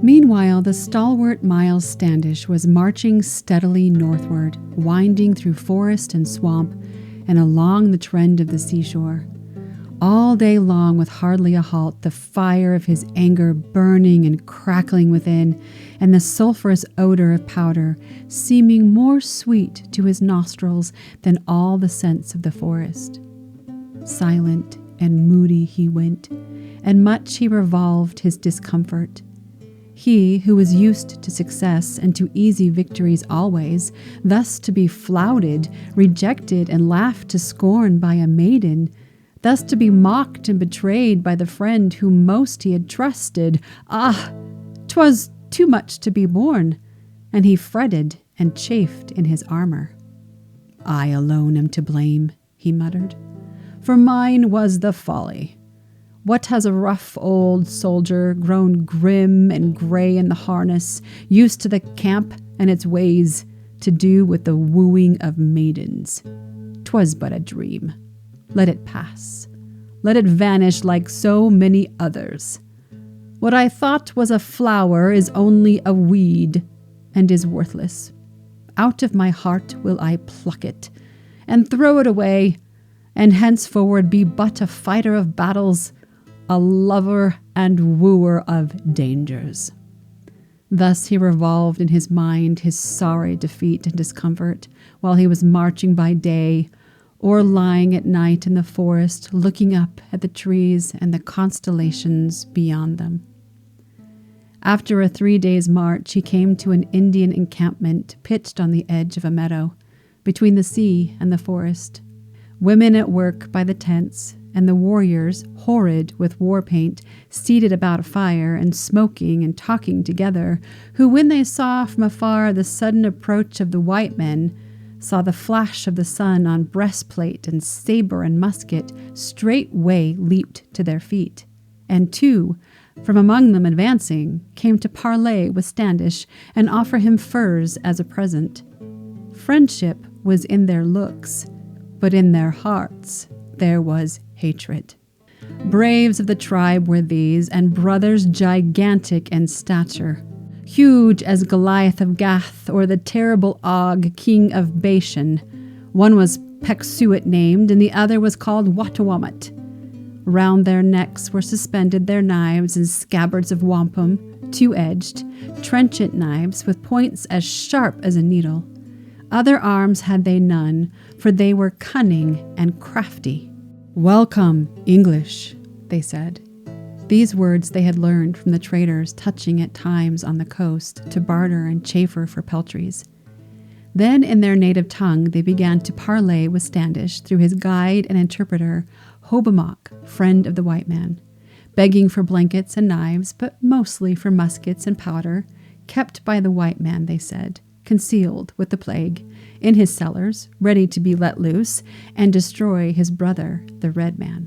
Meanwhile, the stalwart Miles Standish was marching steadily northward, winding through forest and swamp and along the trend of the seashore. All day long, with hardly a halt, the fire of his anger burning and crackling within, and the sulphurous odor of powder seeming more sweet to his nostrils than all the scents of the forest. Silent and moody he went, and much he revolved his discomfort. He, who was used to success and to easy victories always, thus to be flouted, rejected, and laughed to scorn by a maiden, thus to be mocked and betrayed by the friend whom most he had trusted. Ah, 'twas too much to be borne, and he fretted and chafed in his armor. "I alone am to blame," he muttered, "for mine was the folly. What has a rough old soldier, grown grim and gray in the harness, used to the camp and its ways, to do with the wooing of maidens? 'Twas but a dream. Let it pass. Let it vanish like so many others. What I thought was a flower is only a weed, and is worthless. Out of my heart will I pluck it, and throw it away, and henceforward be but a fighter of battles, a lover and wooer of dangers." Thus he revolved in his mind his sorry defeat and discomfort, while he was marching by day, or lying at night in the forest, looking up at the trees and the constellations beyond them. After a 3 days' march, he came to an Indian encampment pitched on the edge of a meadow, between the sea and the forest. Women at work by the tents, and the warriors, horrid with war paint, seated about a fire and smoking and talking together, who, when they saw from afar the sudden approach of the white men, saw the flash of the sun on breastplate and saber and musket, straightway leaped to their feet, and 2, from among them advancing, came to parley with Standish and offer him furs as a present. Friendship was in their looks, but in their hearts there was hatred. Braves of the tribe were these, and brothers gigantic in stature, huge as Goliath of Gath or the terrible Og, king of Bashan. One was Pecksuot named, and the other was called Wattawamat. Round their necks were suspended their knives and scabbards of wampum, two-edged, trenchant knives with points as sharp as a needle. Other arms had they none, for they were cunning and crafty. "Welcome, English," they said. These words they had learned from the traders touching at times on the coast to barter and chaffer for peltries. Then in their native tongue they began to parley with Standish through his guide and interpreter, Hobomok, friend of the white man, begging for blankets and knives, but mostly for muskets and powder, kept by the white man, they said, concealed with the plague, in his cellars, ready to be let loose and destroy his brother, the red man.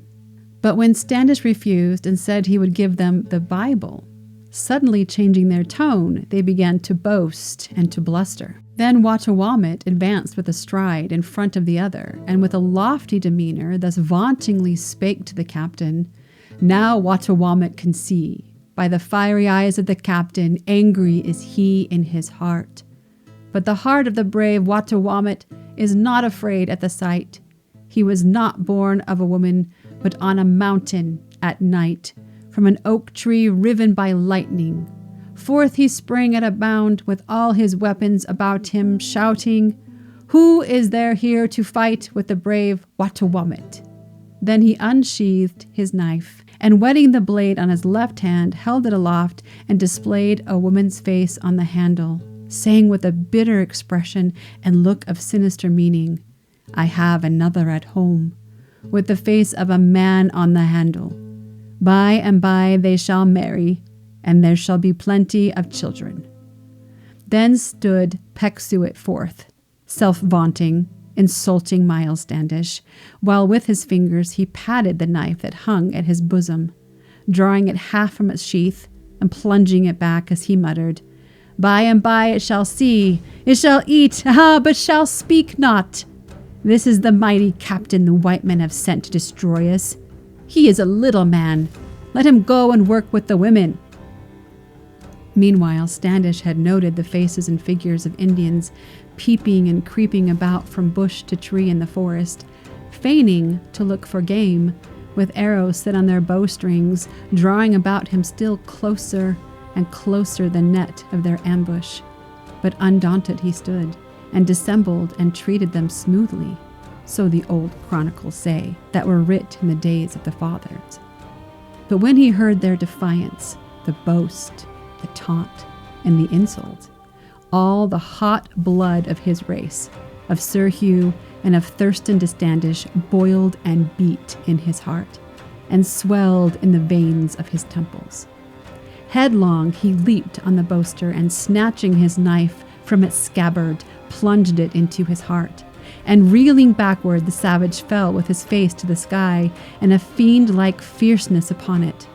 But when Standish refused and said he would give them the Bible, suddenly changing their tone, they began to boast and to bluster. Then Wattawamut advanced with a stride in front of the other, and with a lofty demeanor thus vauntingly spake to the captain, "Now Wattawamut can see. By the fiery eyes of the captain, angry is he in his heart. But the heart of the brave Wattawamut is not afraid at the sight. He was not born of a woman, but on a mountain at night, from an oak tree riven by lightning. Forth he sprang at a bound with all his weapons about him, shouting, 'Who is there here to fight with the brave Wattawamut?' Then he unsheathed his knife, and wetting the blade on his left hand, held it aloft and displayed a woman's face on the handle, saying with a bitter expression and look of sinister meaning, 'I have another at home, with the face of a man on the handle. By and by they shall marry, and there shall be plenty of children.' Then stood Pecksuot forth, self-vaunting, insulting Miles Standish, while with his fingers he patted the knife that hung at his bosom, drawing it half from its sheath and plunging it back as he muttered, 'By and by it shall see, it shall eat, but shall speak not. This is the mighty captain the white men have sent to destroy us. He is a little man. Let him go and work with the women.' Meanwhile, Standish had noted the faces and figures of Indians peeping and creeping about from bush to tree in the forest, feigning to look for game, with arrows set on their bowstrings, drawing about him still closer and closer the net of their ambush. But undaunted he stood, and dissembled and treated them smoothly, so the old chronicles say, that were writ in the days of the fathers. But when he heard their defiance, the boast, the taunt, and the insult, all the hot blood of his race, of Sir Hugh and of Thurston de Standish, boiled and beat in his heart, and swelled in the veins of his temples. Headlong he leaped on the boaster, and snatching his knife from its scabbard, plunged it into his heart. And reeling backward, the savage fell with his face to the sky, and a fiend-like fierceness upon it.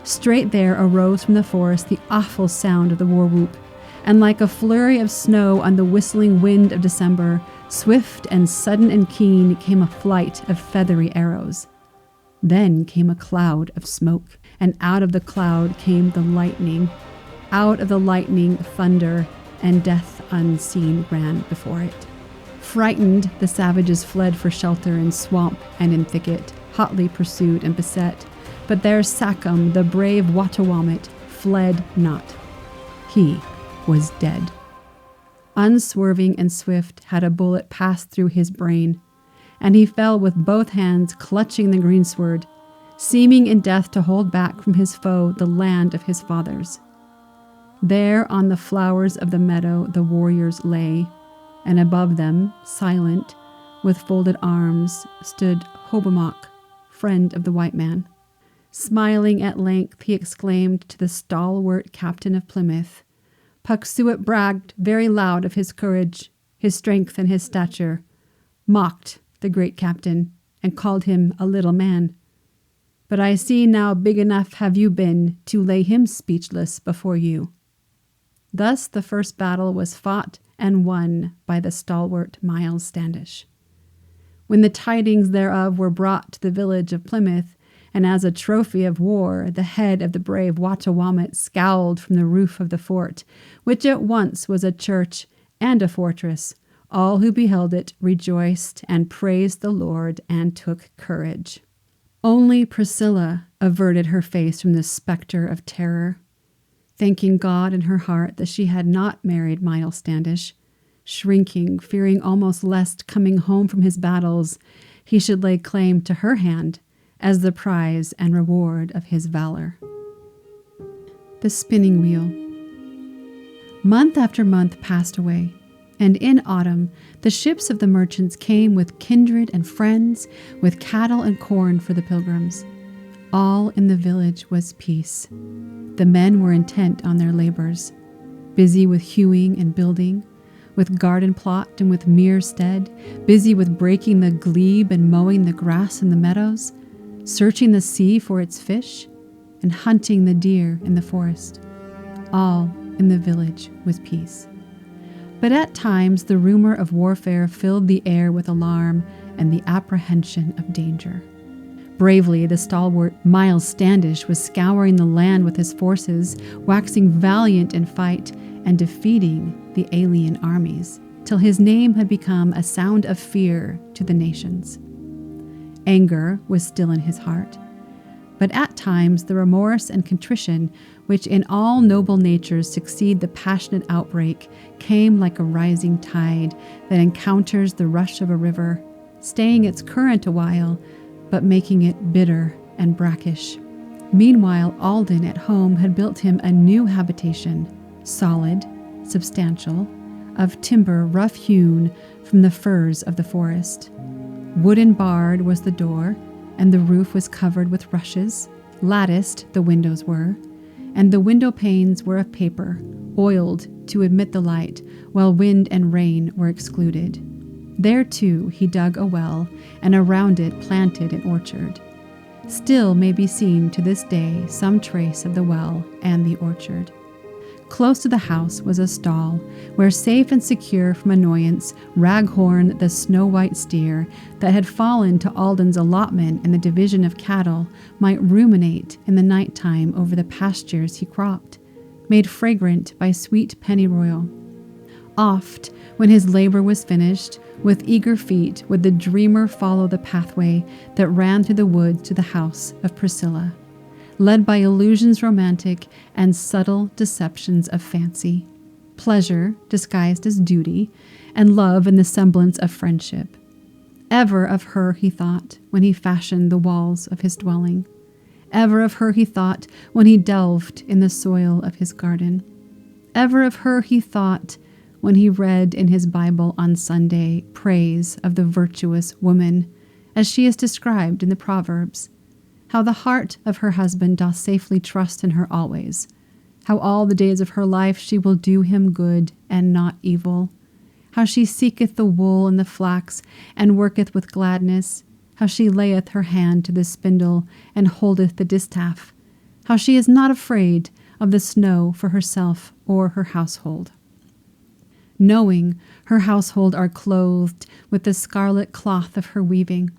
Straight there arose from the forest the awful sound of the war-whoop, and like a flurry of snow on the whistling wind of December, swift and sudden and keen came a flight of feathery arrows. Then came a cloud of smoke, and out of the cloud came the lightning. Out of the lightning, thunder, and death unseen ran before it. Frightened, the savages fled for shelter in swamp and in thicket, hotly pursued and beset. But their Sachem, the brave Wattawamut, fled not. He was dead. Unswerving and swift had a bullet passed through his brain, and he fell with both hands clutching the greensward, seeming in death to hold back from his foe the land of his fathers. There on the flowers of the meadow the warriors lay, and above them, silent, with folded arms, stood Hobomok, friend of the white man. Smiling at length, he exclaimed to the stalwart captain of Plymouth, Pecksuot bragged very loud of his courage, his strength, and his stature, mocked the great captain, and called him a little man. But I see now big enough have you been to lay him speechless before you. Thus the first battle was fought and won by the stalwart Miles Standish. When the tidings thereof were brought to the village of Plymouth, and as a trophy of war, the head of the brave Wattawamut scowled from the roof of the fort, which at once was a church and a fortress. All who beheld it rejoiced and praised the Lord and took courage. Only Priscilla averted her face from this specter of terror. thanking God in her heart that she had not married Miles Standish, shrinking, fearing almost lest coming home from his battles, he should lay claim to her hand as the prize and reward of his valor. The spinning wheel. Month after month passed away, and in autumn the ships of the merchants came with kindred and friends, with cattle and corn for the pilgrims. All in the village was peace. The men were intent on their labors, busy with hewing and building, with garden plot and with mere stead, busy with breaking the glebe and mowing the grass in the meadows, searching the sea for its fish, and hunting the deer in the forest. All in the village was peace. But at times the rumor of warfare filled the air with alarm and the apprehension of danger. Bravely, the stalwart Miles Standish was scouring the land with his forces, waxing valiant in fight and defeating the alien armies, till his name had become a sound of fear to the nations. Anger was still in his heart, but at times the remorse and contrition which in all noble natures succeed the passionate outbreak came like a rising tide that encounters the rush of a river, staying its current a while, but making it bitter and brackish. Meanwhile, Alden at home had built him a new habitation, solid, substantial, of timber rough-hewn from the firs of the forest. Wooden barred was the door, and the roof was covered with rushes. Latticed the windows were, and the window panes were of paper, oiled to admit the light, while wind and rain were excluded. There, too, he dug a well, and around it planted an orchard. Still may be seen to this day some trace of the well and the orchard. Close to the house was a stall, where, safe and secure from annoyance, Raghorn, the snow-white steer that had fallen to Alden's allotment in the division of cattle, might ruminate in the night time over the pastures he cropped, made fragrant by sweet pennyroyal. Oft, when his labor was finished, with eager feet would the dreamer follow the pathway that ran through the woods to the house of Priscilla, led by illusions romantic and subtle deceptions of fancy, pleasure disguised as duty, and love in the semblance of friendship. Ever of her he thought when he fashioned the walls of his dwelling. Ever of her he thought when he delved in the soil of his garden. Ever of her he thought when he read in his Bible on Sunday praise of the virtuous woman, as she is described in the Proverbs, how the heart of her husband doth safely trust in her always, how all the days of her life she will do him good and not evil, how she seeketh the wool and the flax, and worketh with gladness, how she layeth her hand to the spindle, and holdeth the distaff, how she is not afraid of the snow for herself or her household. Knowing her household are clothed with the scarlet cloth of her weaving.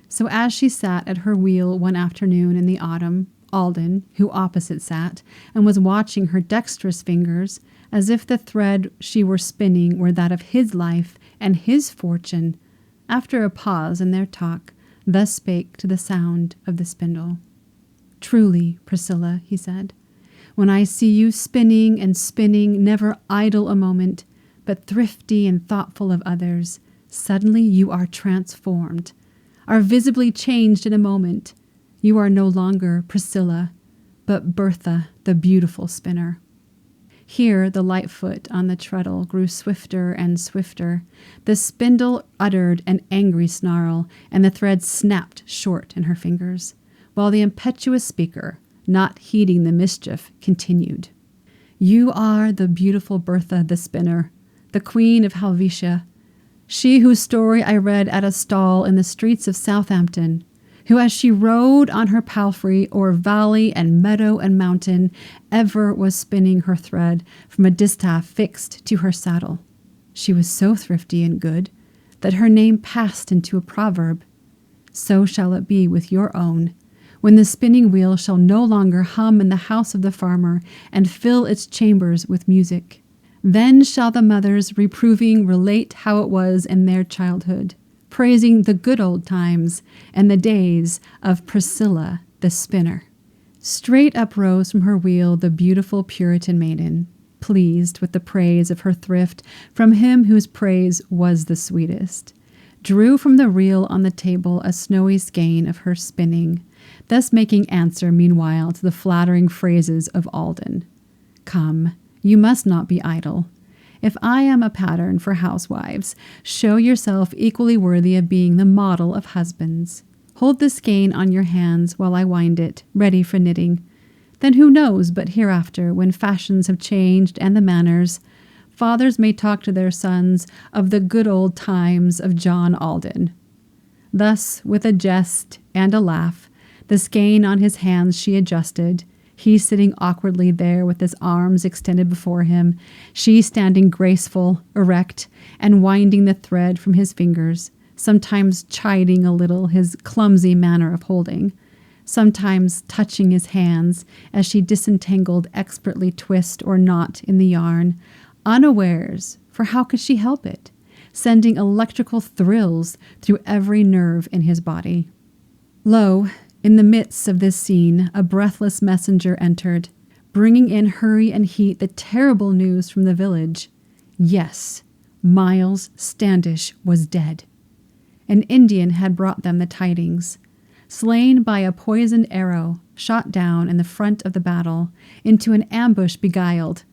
So as she sat at her wheel one afternoon in the autumn, Alden, who opposite sat, and was watching her dexterous fingers, as if the thread she were spinning were that of his life and his fortune, after a pause in their talk, thus spake to the sound of the spindle. "Truly, Priscilla," he said, "when I see you spinning and spinning, never idle a moment, but thrifty and thoughtful of others, suddenly you are transformed, are visibly changed in a moment. You are no longer Priscilla, but Bertha, the beautiful spinner." Here the light foot on the treadle grew swifter and swifter. The spindle uttered an angry snarl, and the thread snapped short in her fingers, while the impetuous speaker, not heeding the mischief, continued. "You are the beautiful Bertha the spinner, the queen of Helvetia, she whose story I read at a stall in the streets of Southampton, who as she rode on her palfrey o'er valley and meadow and mountain, ever was spinning her thread from a distaff fixed to her saddle. She was so thrifty and good that her name passed into a proverb. So shall it be with your own, when the spinning wheel shall no longer hum in the house of the farmer and fill its chambers with music. Then shall the mothers reproving relate how it was in their childhood, praising the good old times and the days of Priscilla the spinner. Straight up rose from her wheel the beautiful Puritan maiden, pleased with the praise of her thrift from him whose praise was the sweetest, drew from the reel on the table a snowy skein of her spinning, thus making answer meanwhile to the flattering phrases of Alden. Come, you must not be idle. If I am a pattern for housewives, show yourself equally worthy of being the model of husbands. Hold the skein on your hands while I wind it, ready for knitting. Then who knows but hereafter, when fashions have changed and the manners, fathers may talk to their sons of the good old times of John Alden. Thus, with a jest and a laugh, the skein on his hands she adjusted, he sitting awkwardly there with his arms extended before him, she standing graceful, erect, and winding the thread from his fingers, sometimes chiding a little his clumsy manner of holding, sometimes touching his hands as she disentangled expertly twist or knot in the yarn, unawares, for how could she help it, sending electrical thrills through every nerve in his body. Lo, in the midst of this scene, a breathless messenger entered, bringing in hurry and heat the terrible news from the village. Yes, Miles Standish was dead. An Indian had brought them the tidings. Slain by a poisoned arrow, shot down in the front of the battle, into an ambush beguiled,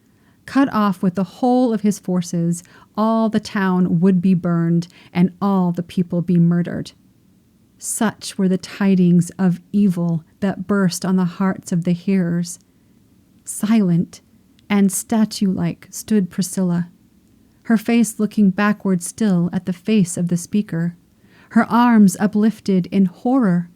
cut off with the whole of his forces, all the town would be burned, and all the people be murdered. Such were the tidings of evil that burst on the hearts of the hearers. Silent and statue-like stood Priscilla, her face looking backward still at the face of the speaker, her arms uplifted in horror.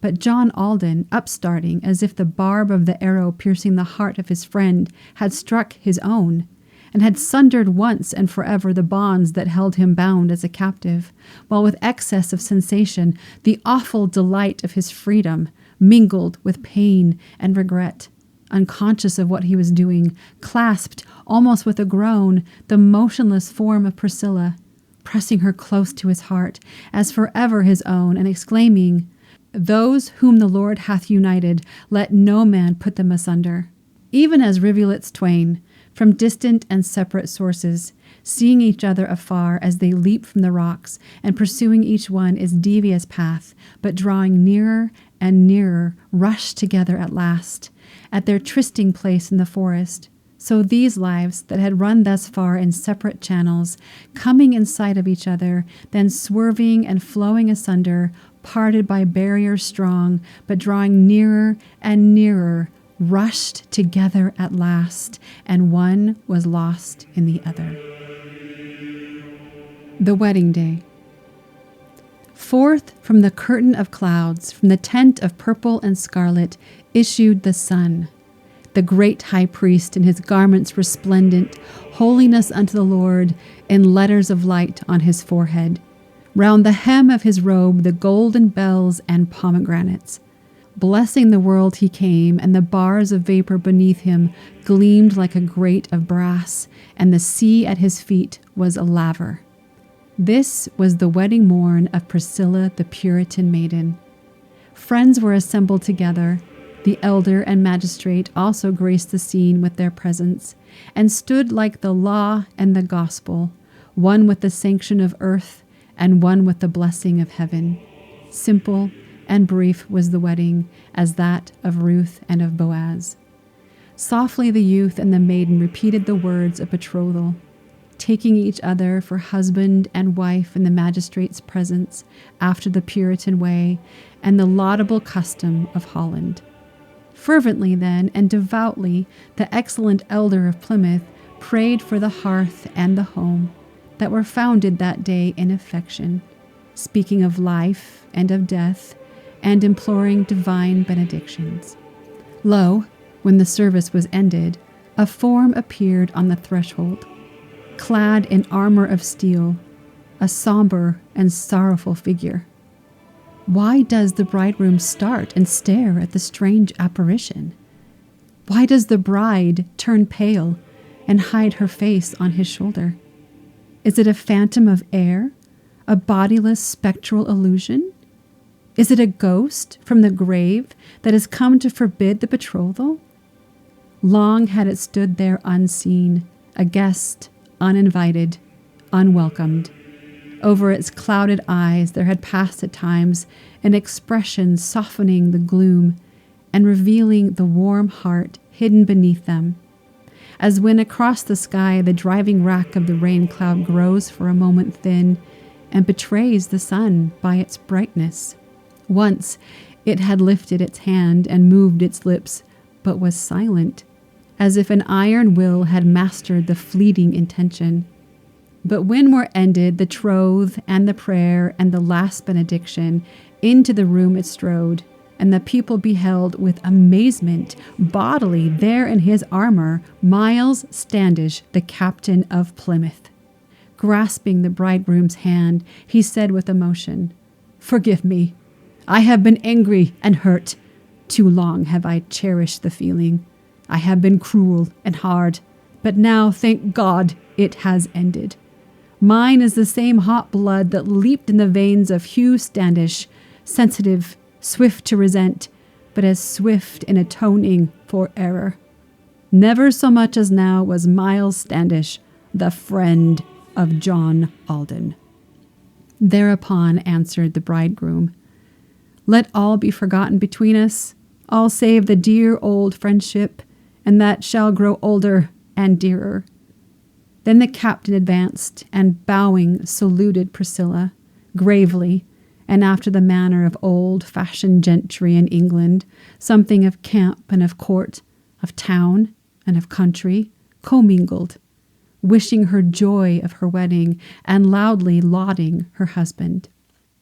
But John Alden, upstarting as if the barb of the arrow piercing the heart of his friend had struck his own, and had sundered once and forever the bonds that held him bound as a captive, while with excess of sensation the awful delight of his freedom mingled with pain and regret, unconscious of what he was doing, clasped, almost with a groan, the motionless form of Priscilla, pressing her close to his heart, as forever his own, and exclaiming, "Those whom the Lord hath united, let no man put them asunder." Even as rivulets twain, from distant and separate sources, seeing each other afar as they leap from the rocks, and pursuing each one its devious path, but drawing nearer and nearer, rush together at last, at their trysting place in the forest. So these lives that had run thus far in separate channels, coming in sight of each other, then swerving and flowing asunder, parted by barriers strong, but drawing nearer and nearer, rushed together at last, and one was lost in the other. The wedding day. Forth from the curtain of clouds, from the tent of purple and scarlet, issued the sun, the great high priest in his garments resplendent, holiness unto the Lord, in letters of light on his forehead. Round the hem of his robe the golden bells and pomegranates. Blessing the world he came, and the bars of vapor beneath him gleamed like a grate of brass, and the sea at his feet was a laver. This was the wedding morn of Priscilla the Puritan maiden. Friends were assembled together. The elder and magistrate also graced the scene with their presence, and stood like the law and the gospel, one with the sanction of earth, and one with the blessing of heaven. Simple and brief was the wedding, as that of Ruth and of Boaz. Softly the youth and the maiden repeated the words of betrothal, taking each other for husband and wife in the magistrate's presence, after the Puritan way and the laudable custom of Holland. Fervently then and devoutly the excellent elder of Plymouth prayed for the hearth and the home that were founded that day in affection, speaking of life and of death, and imploring divine benedictions. Lo, when the service was ended, a form appeared on the threshold, clad in armor of steel, a somber and sorrowful figure. Why does the bridegroom start and stare at the strange apparition? Why does the bride turn pale and hide her face on his shoulder? Is it a phantom of air, a bodiless spectral illusion? Is it a ghost from the grave that has come to forbid the betrothal? Long had it stood there unseen, a guest, uninvited, unwelcomed. Over its clouded eyes there had passed at times an expression softening the gloom and revealing the warm heart hidden beneath them, as when across the sky the driving rack of the rain cloud grows for a moment thin and betrays the sun by its brightness. Once it had lifted its hand and moved its lips, but was silent, as if an iron will had mastered the fleeting intention. But when were ended the troth and the prayer and the last benediction, into the room it strode, and the people beheld with amazement, bodily there in his armor, Miles Standish, the captain of Plymouth. Grasping the bridegroom's hand, he said with emotion, "Forgive me. I have been angry and hurt. Too long have I cherished the feeling. I have been cruel and hard, but now, thank God, it has ended. Mine is the same hot blood that leaped in the veins of Hugh Standish, sensitive, swift to resent, but as swift in atoning for error. Never so much as now was Miles Standish the friend of John Alden." Thereupon answered the bridegroom, "Let all be forgotten between us, all save the dear old friendship, and that shall grow older and dearer." Then the captain advanced, and bowing saluted Priscilla, gravely, and after the manner of old-fashioned gentry in England, something of camp and of court, of town and of country, commingled, wishing her joy of her wedding, and loudly lauding her husband.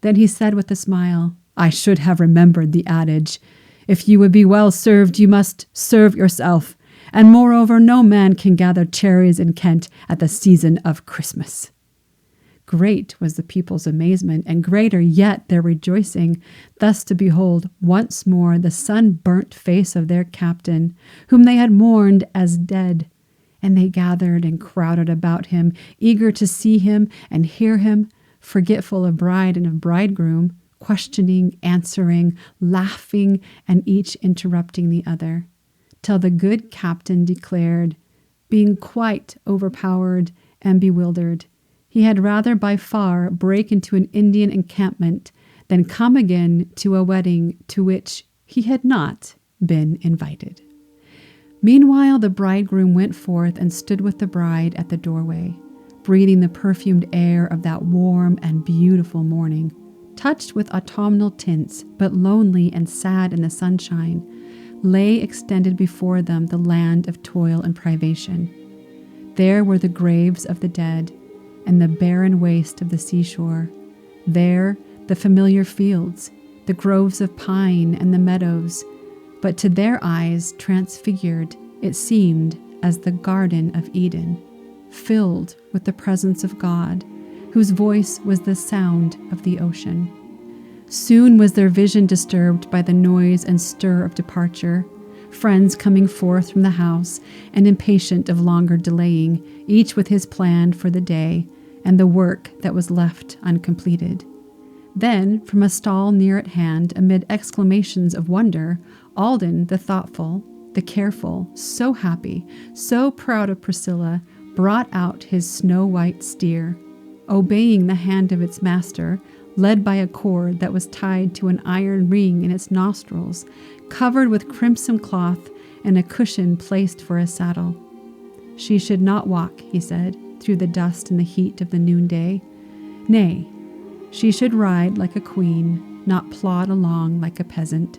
Then he said with a smile, "I should have remembered the adage, if you would be well served, you must serve yourself. And moreover, no man can gather cherries in Kent at the season of Christmas." Great was the people's amazement, and greater yet their rejoicing, thus to behold once more the sun-burnt face of their captain, whom they had mourned as dead. And they gathered and crowded about him, eager to see him and hear him, forgetful of bride and of bridegroom, questioning, answering, laughing, and each interrupting the other, till the good captain declared, being quite overpowered and bewildered, he had rather by far break into an Indian encampment than come again to a wedding to which he had not been invited. Meanwhile the bridegroom went forth and stood with the bride at the doorway, breathing the perfumed air of that warm and beautiful morning, touched with autumnal tints, but lonely and sad in the sunshine. Lay extended before them the land of toil and privation. There were the graves of the dead, and the barren waste of the seashore. There the familiar fields, the groves of pine and the meadows, but to their eyes transfigured, it seemed as the Garden of Eden, filled with the presence of God, whose voice was the sound of the ocean. Soon was their vision disturbed by the noise and stir of departure, friends coming forth from the house and impatient of longer delaying, each with his plan for the day and the work that was left uncompleted. Then, from a stall near at hand, amid exclamations of wonder, Alden, the thoughtful, the careful, so happy, so proud of Priscilla, brought out his snow-white steer. Obeying the hand of its master, led by a cord that was tied to an iron ring in its nostrils, covered with crimson cloth, and a cushion placed for a saddle. She should not walk, he said, through the dust and the heat of the noonday. Nay, she should ride like a queen, not plod along like a peasant.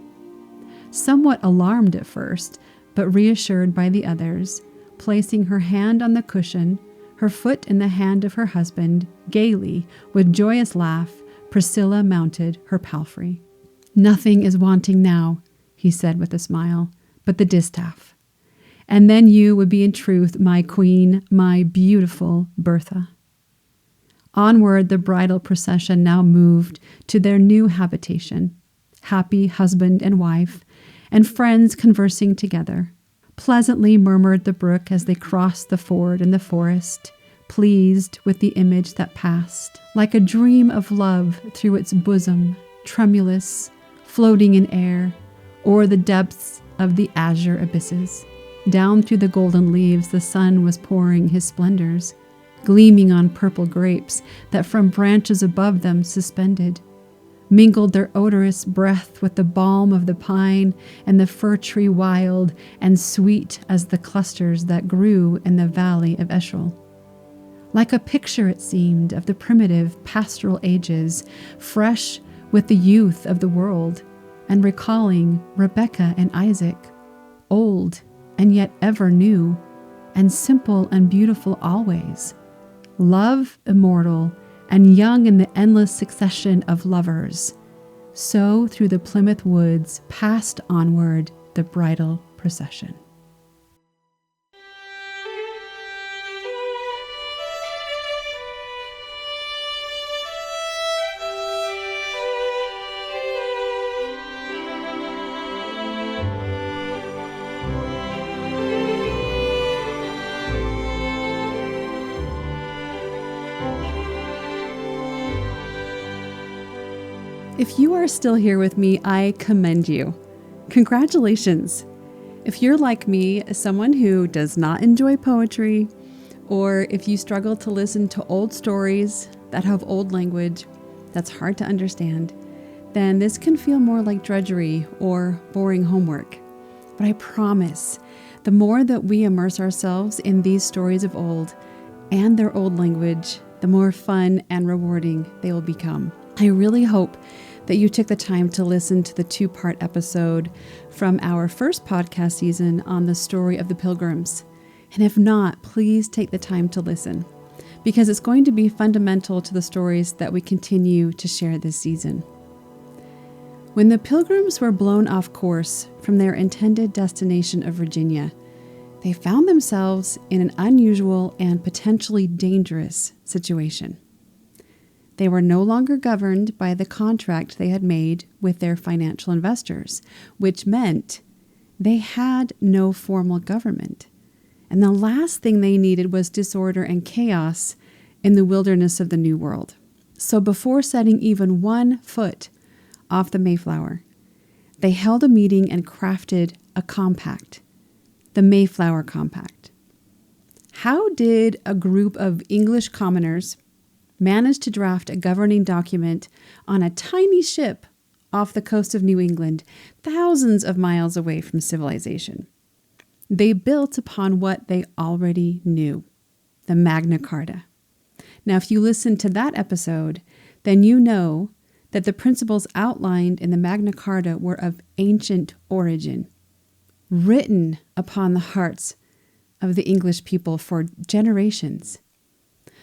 Somewhat alarmed at first, but reassured by the others, placing her hand on the cushion, her foot in the hand of her husband, gaily, with joyous laugh, Priscilla mounted her palfrey. "Nothing is wanting now," he said with a smile, "but the distaff. And then you would be in truth my queen, my beautiful Bertha." Onward the bridal procession now moved to their new habitation, happy husband and wife, and friends conversing together. Pleasantly murmured the brook as they crossed the ford in the forest, pleased with the image that passed, like a dream of love through its bosom, tremulous, floating in air, o'er the depths of the azure abysses. Down through the golden leaves the sun was pouring his splendors, gleaming on purple grapes that from branches above them suspended, mingled their odorous breath with the balm of the pine and the fir tree, wild and sweet as the clusters that grew in the valley of Eshel. Like a picture it seemed of the primitive pastoral ages, fresh with the youth of the world, and recalling Rebekah and Isaac, old and yet ever new, and simple and beautiful always, love immortal and young in the endless succession of lovers. So through the Plymouth woods passed onward the bridal procession. If you are still here with me, I commend you. Congratulations. If you're like me, someone who does not enjoy poetry, or if you struggle to listen to old stories that have old language that's hard to understand, then this can feel more like drudgery or boring homework. But I promise, the more that we immerse ourselves in these stories of old and their old language, the more fun and rewarding they will become. I really hope that you took the time to listen to the 2-part episode from our first podcast season on the story of the pilgrims. And if not, please take the time to listen, because it's going to be fundamental to the stories that we continue to share this season. When the pilgrims were blown off course from their intended destination of Virginia, they found themselves in an unusual and potentially dangerous situation. They were no longer governed by the contract they had made with their financial investors, which meant they had no formal government. And the last thing they needed was disorder and chaos in the wilderness of the New World. So before setting even one foot off the Mayflower, they held a meeting and crafted a compact, the Mayflower Compact. How did a group of English commoners managed to draft a governing document on a tiny ship off the coast of New England, thousands of miles away from civilization? They built upon what they already knew, the Magna Carta. Now, if you listen to that episode, then you know that the principles outlined in the Magna Carta were of ancient origin, written upon the hearts of the English people for generations.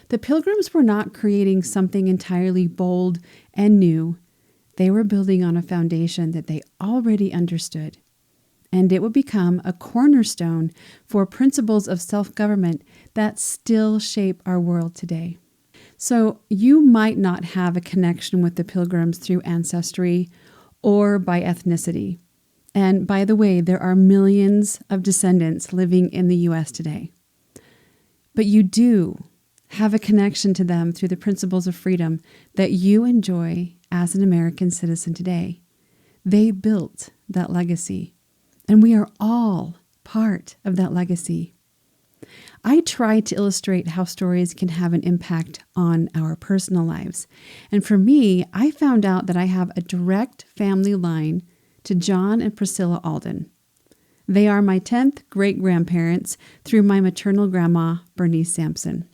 The Pilgrims were not creating something entirely bold and new. They were building on a foundation that they already understood, and it would become a cornerstone for principles of self-government that still shape our world today. So you might not have a connection with the Pilgrims through ancestry or by ethnicity. And by the way, there are millions of descendants living in the U.S. today. But you do have a connection to them through the principles of freedom that you enjoy as an American citizen today. They built that legacy, and we are all part of that legacy. I try to illustrate how stories can have an impact on our personal lives. And for me, I found out that I have a direct family line to John and Priscilla Alden. They are my 10th great-grandparents through my maternal grandma, Bernice Sampson.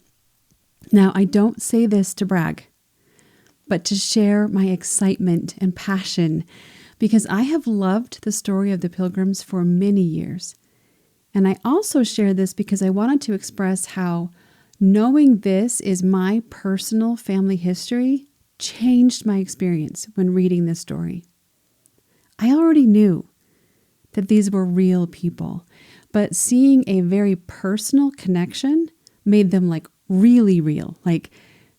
Now, I don't say this to brag, but to share my excitement and passion, because I have loved the story of the Pilgrims for many years. And I also share this because I wanted to express how knowing this is my personal family history changed my experience when reading this story. I already knew that these were real people, but seeing a very personal connection made them like really real. Like,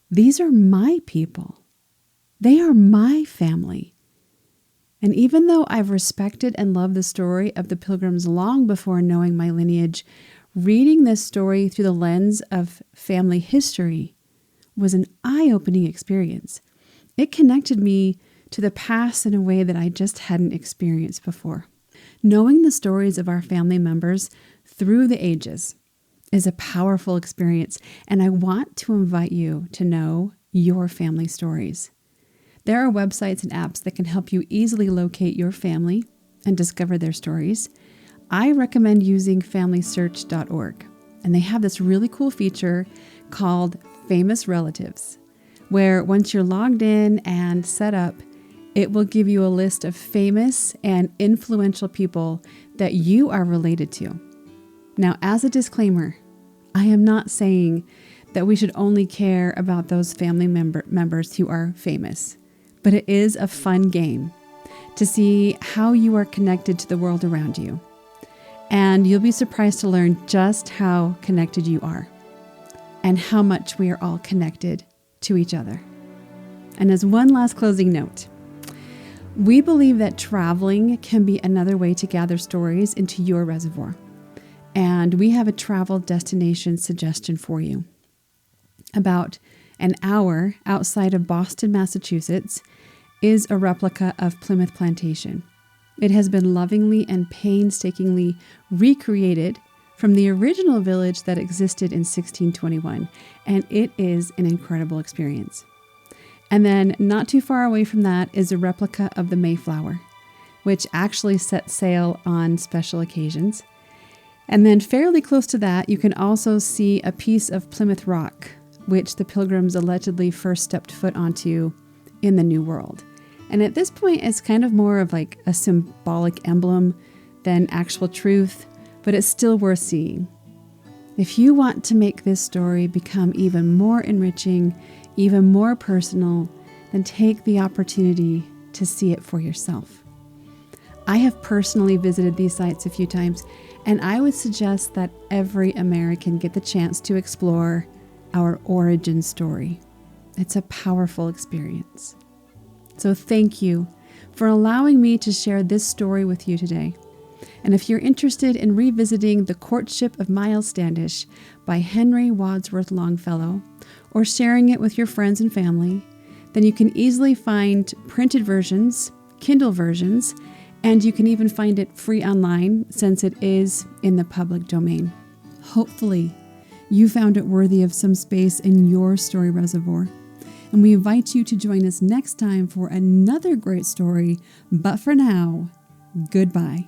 these are my people. They are my family. And even though I've respected and loved the story of the Pilgrims long before knowing my lineage, reading this story through the lens of family history was an eye-opening experience. It connected me to the past in a way that I just hadn't experienced before. Knowing the stories of our family members through the ages is a powerful experience, and I want to invite you to know your family stories. There are websites and apps that can help you easily locate your family and discover their stories. I recommend using FamilySearch.org, and they have this really cool feature called Famous Relatives, where once you're logged in and set up, it will give you a list of famous and influential people that you are related to. Now, as a disclaimer, I am not saying that we should only care about those family members who are famous, but it is a fun game to see how you are connected to the world around you. And you'll be surprised to learn just how connected you are and how much we are all connected to each other. And as one last closing note, we believe that traveling can be another way to gather stories into your reservoir. And we have a travel destination suggestion for you. About an hour outside of Boston, Massachusetts, is a replica of Plymouth Plantation. It has been lovingly and painstakingly recreated from the original village that existed in 1621, and it is an incredible experience. And then not too far away from that is a replica of the Mayflower, which actually sets sail on special occasions. And then fairly close to that, you can also see a piece of Plymouth Rock, which the Pilgrims allegedly first stepped foot onto in the New World. And at this point, it's kind of more of like a symbolic emblem than actual truth, but it's still worth seeing. If you want to make this story become even more enriching, even more personal, then take the opportunity to see it for yourself. I have personally visited these sites a few times, and I would suggest that every American get the chance to explore our origin story. It's a powerful experience. So thank you for allowing me to share this story with you today. And if you're interested in revisiting The Courtship of Miles Standish by Henry Wadsworth Longfellow, or sharing it with your friends and family, then you can easily find printed versions, Kindle versions, and you can even find it free online since it is in the public domain. Hopefully, you found it worthy of some space in your story reservoir. And we invite you to join us next time for another great story. But for now, goodbye.